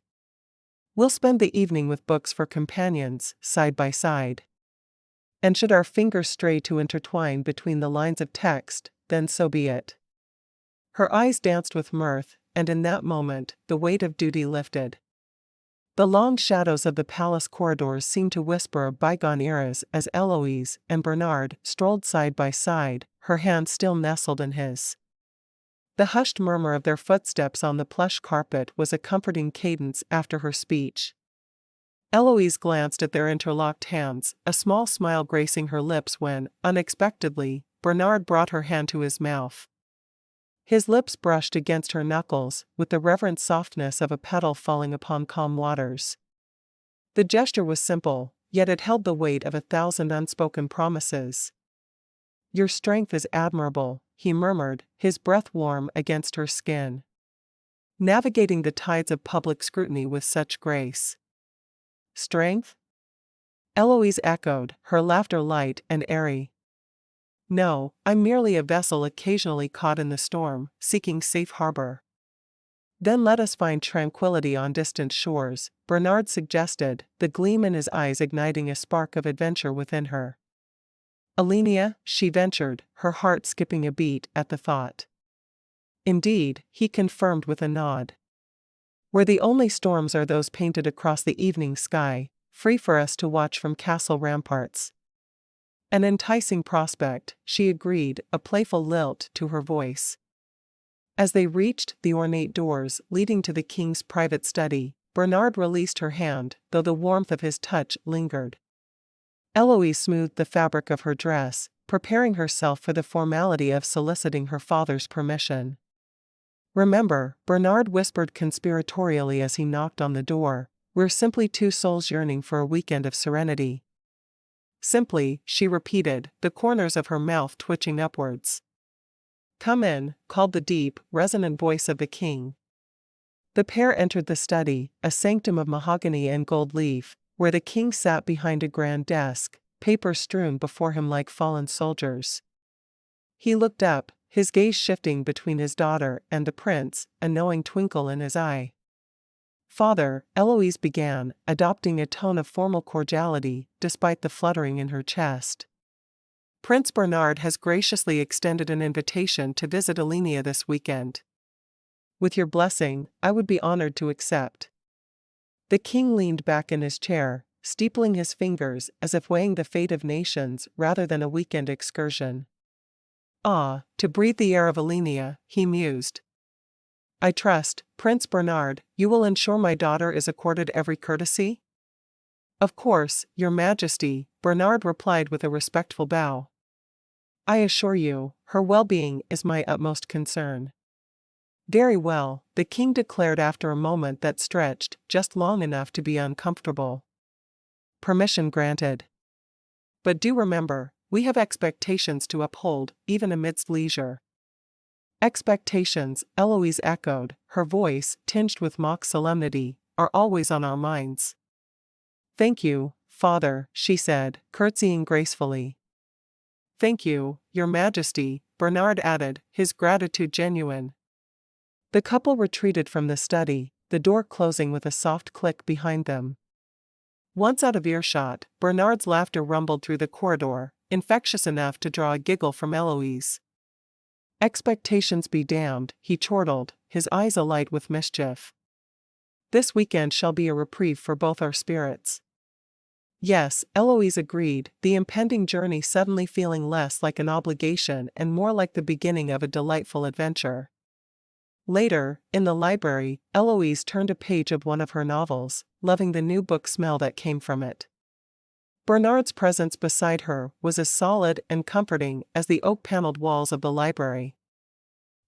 We'll spend the evening with books for companions, side by side. And should our fingers stray to intertwine between the lines of text, then so be it. Her eyes danced with mirth, and in that moment, the weight of duty lifted. The long shadows of the palace corridors seemed to whisper of bygone eras as Eloise and Bernard strolled side by side, her hand still nestled in his. The hushed murmur of their footsteps on the plush carpet was a comforting cadence after her speech. Eloise glanced at their interlocked hands, a small smile gracing her lips when, unexpectedly, Bernard brought her hand to his mouth. His lips brushed against her knuckles, with the reverent softness of a petal falling upon calm waters. The gesture was simple, yet it held the weight of 1,000 unspoken promises. "Your strength is admirable," he murmured, his breath warm against her skin. "Navigating the tides of public scrutiny with such grace." "Strength?" Eloise echoed, her laughter light and airy. "No, I'm merely a vessel occasionally caught in the storm, seeking safe harbor." "Then let us find tranquility on distant shores," Bernard suggested, the gleam in his eyes igniting a spark of adventure within her. "Allenia," she ventured, her heart skipping a beat at the thought. "Indeed," he confirmed with a nod. "Where the only storms are those painted across the evening sky, free for us to watch from castle ramparts." "An enticing prospect," she agreed, a playful lilt to her voice. As they reached the ornate doors leading to the king's private study, Bernard released her hand, though the warmth of his touch lingered. Eloise smoothed the fabric of her dress, preparing herself for the formality of soliciting her father's permission. "Remember," Bernard whispered conspiratorially as he knocked on the door, "we're simply two souls yearning for a weekend of serenity." "Simply," she repeated, the corners of her mouth twitching upwards. "Come in," called the deep, resonant voice of the king. The pair entered the study, a sanctum of mahogany and gold leaf, where the king sat behind a grand desk, papers strewn before him like fallen soldiers. He looked up, his gaze shifting between his daughter and the prince, a knowing twinkle in his eye. "Father," Eloise began, adopting a tone of formal cordiality, despite the fluttering in her chest. "Prince Bernard has graciously extended an invitation to visit Allenia this weekend. With your blessing, I would be honored to accept." The king leaned back in his chair, steepling his fingers as if weighing the fate of nations rather than a weekend excursion. "Ah, to breathe the air of Allenia," he mused. "I trust, Prince Bernard, you will ensure my daughter is accorded every courtesy?" "Of course, Your Majesty," Bernard replied with a respectful bow. "I assure you, her well-being is my utmost concern." "Very well," the king declared after a moment that stretched just long enough to be uncomfortable. "Permission granted. But do remember, we have expectations to uphold, even amidst leisure." "Expectations," Eloise echoed, her voice, tinged with mock solemnity, "are always on our minds." "Thank you, Father," she said, curtsying gracefully. "Thank you, Your Majesty," Bernard added, his gratitude genuine. The couple retreated from the study, the door closing with a soft click behind them. Once out of earshot, Bernard's laughter rumbled through the corridor, infectious enough to draw a giggle from Eloise. "Expectations be damned," he chortled, his eyes alight with mischief. "This weekend shall be a reprieve for both our spirits." "Yes," Eloise agreed, the impending journey suddenly feeling less like an obligation and more like the beginning of a delightful adventure. Later, in the library, Eloise turned a page of one of her novels, loving the new book smell that came from it. Bernard's presence beside her was as solid and comforting as the oak-paneled walls of the library.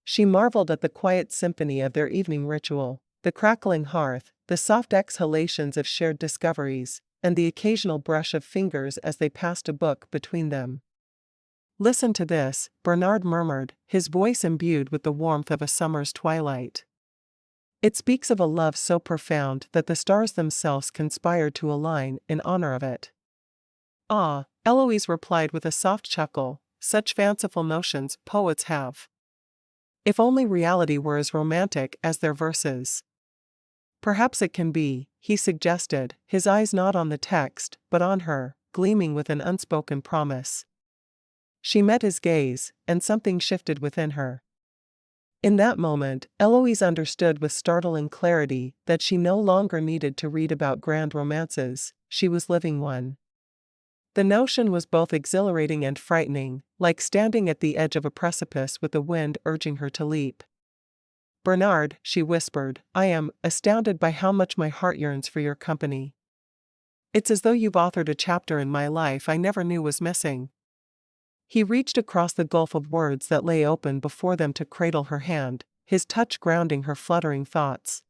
She marveled at the quiet symphony of their evening ritual, the crackling hearth, the soft exhalations of shared discoveries, and the occasional brush of fingers as they passed a book between them. "Listen to this," Bernard murmured, his voice imbued with the warmth of a summer's twilight. "It speaks of a love so profound that the stars themselves conspired to align in honor of it." "Ah," Eloise replied with a soft chuckle, such fanciful notions poets have. If only reality were as romantic as their verses. Perhaps it can be, he suggested, his eyes not on the text, but on her, gleaming with an unspoken promise. She met his gaze, and something shifted within her. In that moment, Eloise understood with startling clarity that she no longer needed to read about grand romances, she was living one. The notion was both exhilarating and frightening, like standing at the edge of a precipice with the wind urging her to leap. "Bernard," she whispered, "I am astounded by how much my heart yearns for your company. It's as though you've authored a chapter in my life I never knew was missing." He reached across the gulf of words that lay open before them to cradle her hand, his touch grounding her fluttering thoughts.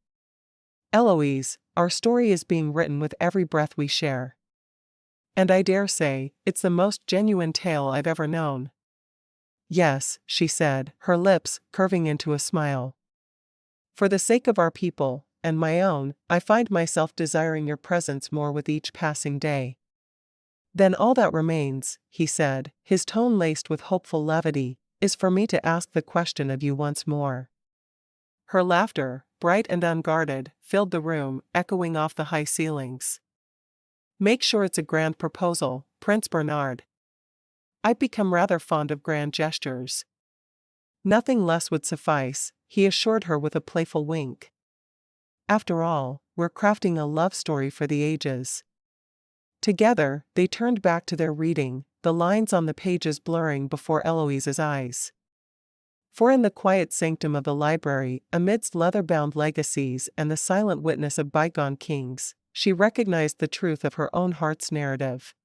"Eloise, our story is being written with every breath we share. And I dare say, it's the most genuine tale I've ever known." "Yes," she said, her lips curving into a smile. "For the sake of our people, and my own, I find myself desiring your presence more with each passing day." "Then all that remains," he said, his tone laced with hopeful levity, "is for me to ask the question of you once more." Her laughter, bright and unguarded, filled the room, echoing off the high ceilings. "Make sure it's a grand proposal, Prince Bernard. I've become rather fond of grand gestures." "Nothing less would suffice," he assured her with a playful wink. "After all, we're crafting a love story for the ages." Together, they turned back to their reading, the lines on the pages blurring before Eloise's eyes. For in the quiet sanctum of the library, amidst leather-bound legacies and the silent witness of bygone kings, she recognized the truth of her own heart's narrative.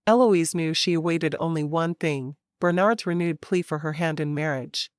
Eloise knew she awaited only one thing, Bernard's renewed plea for her hand in marriage,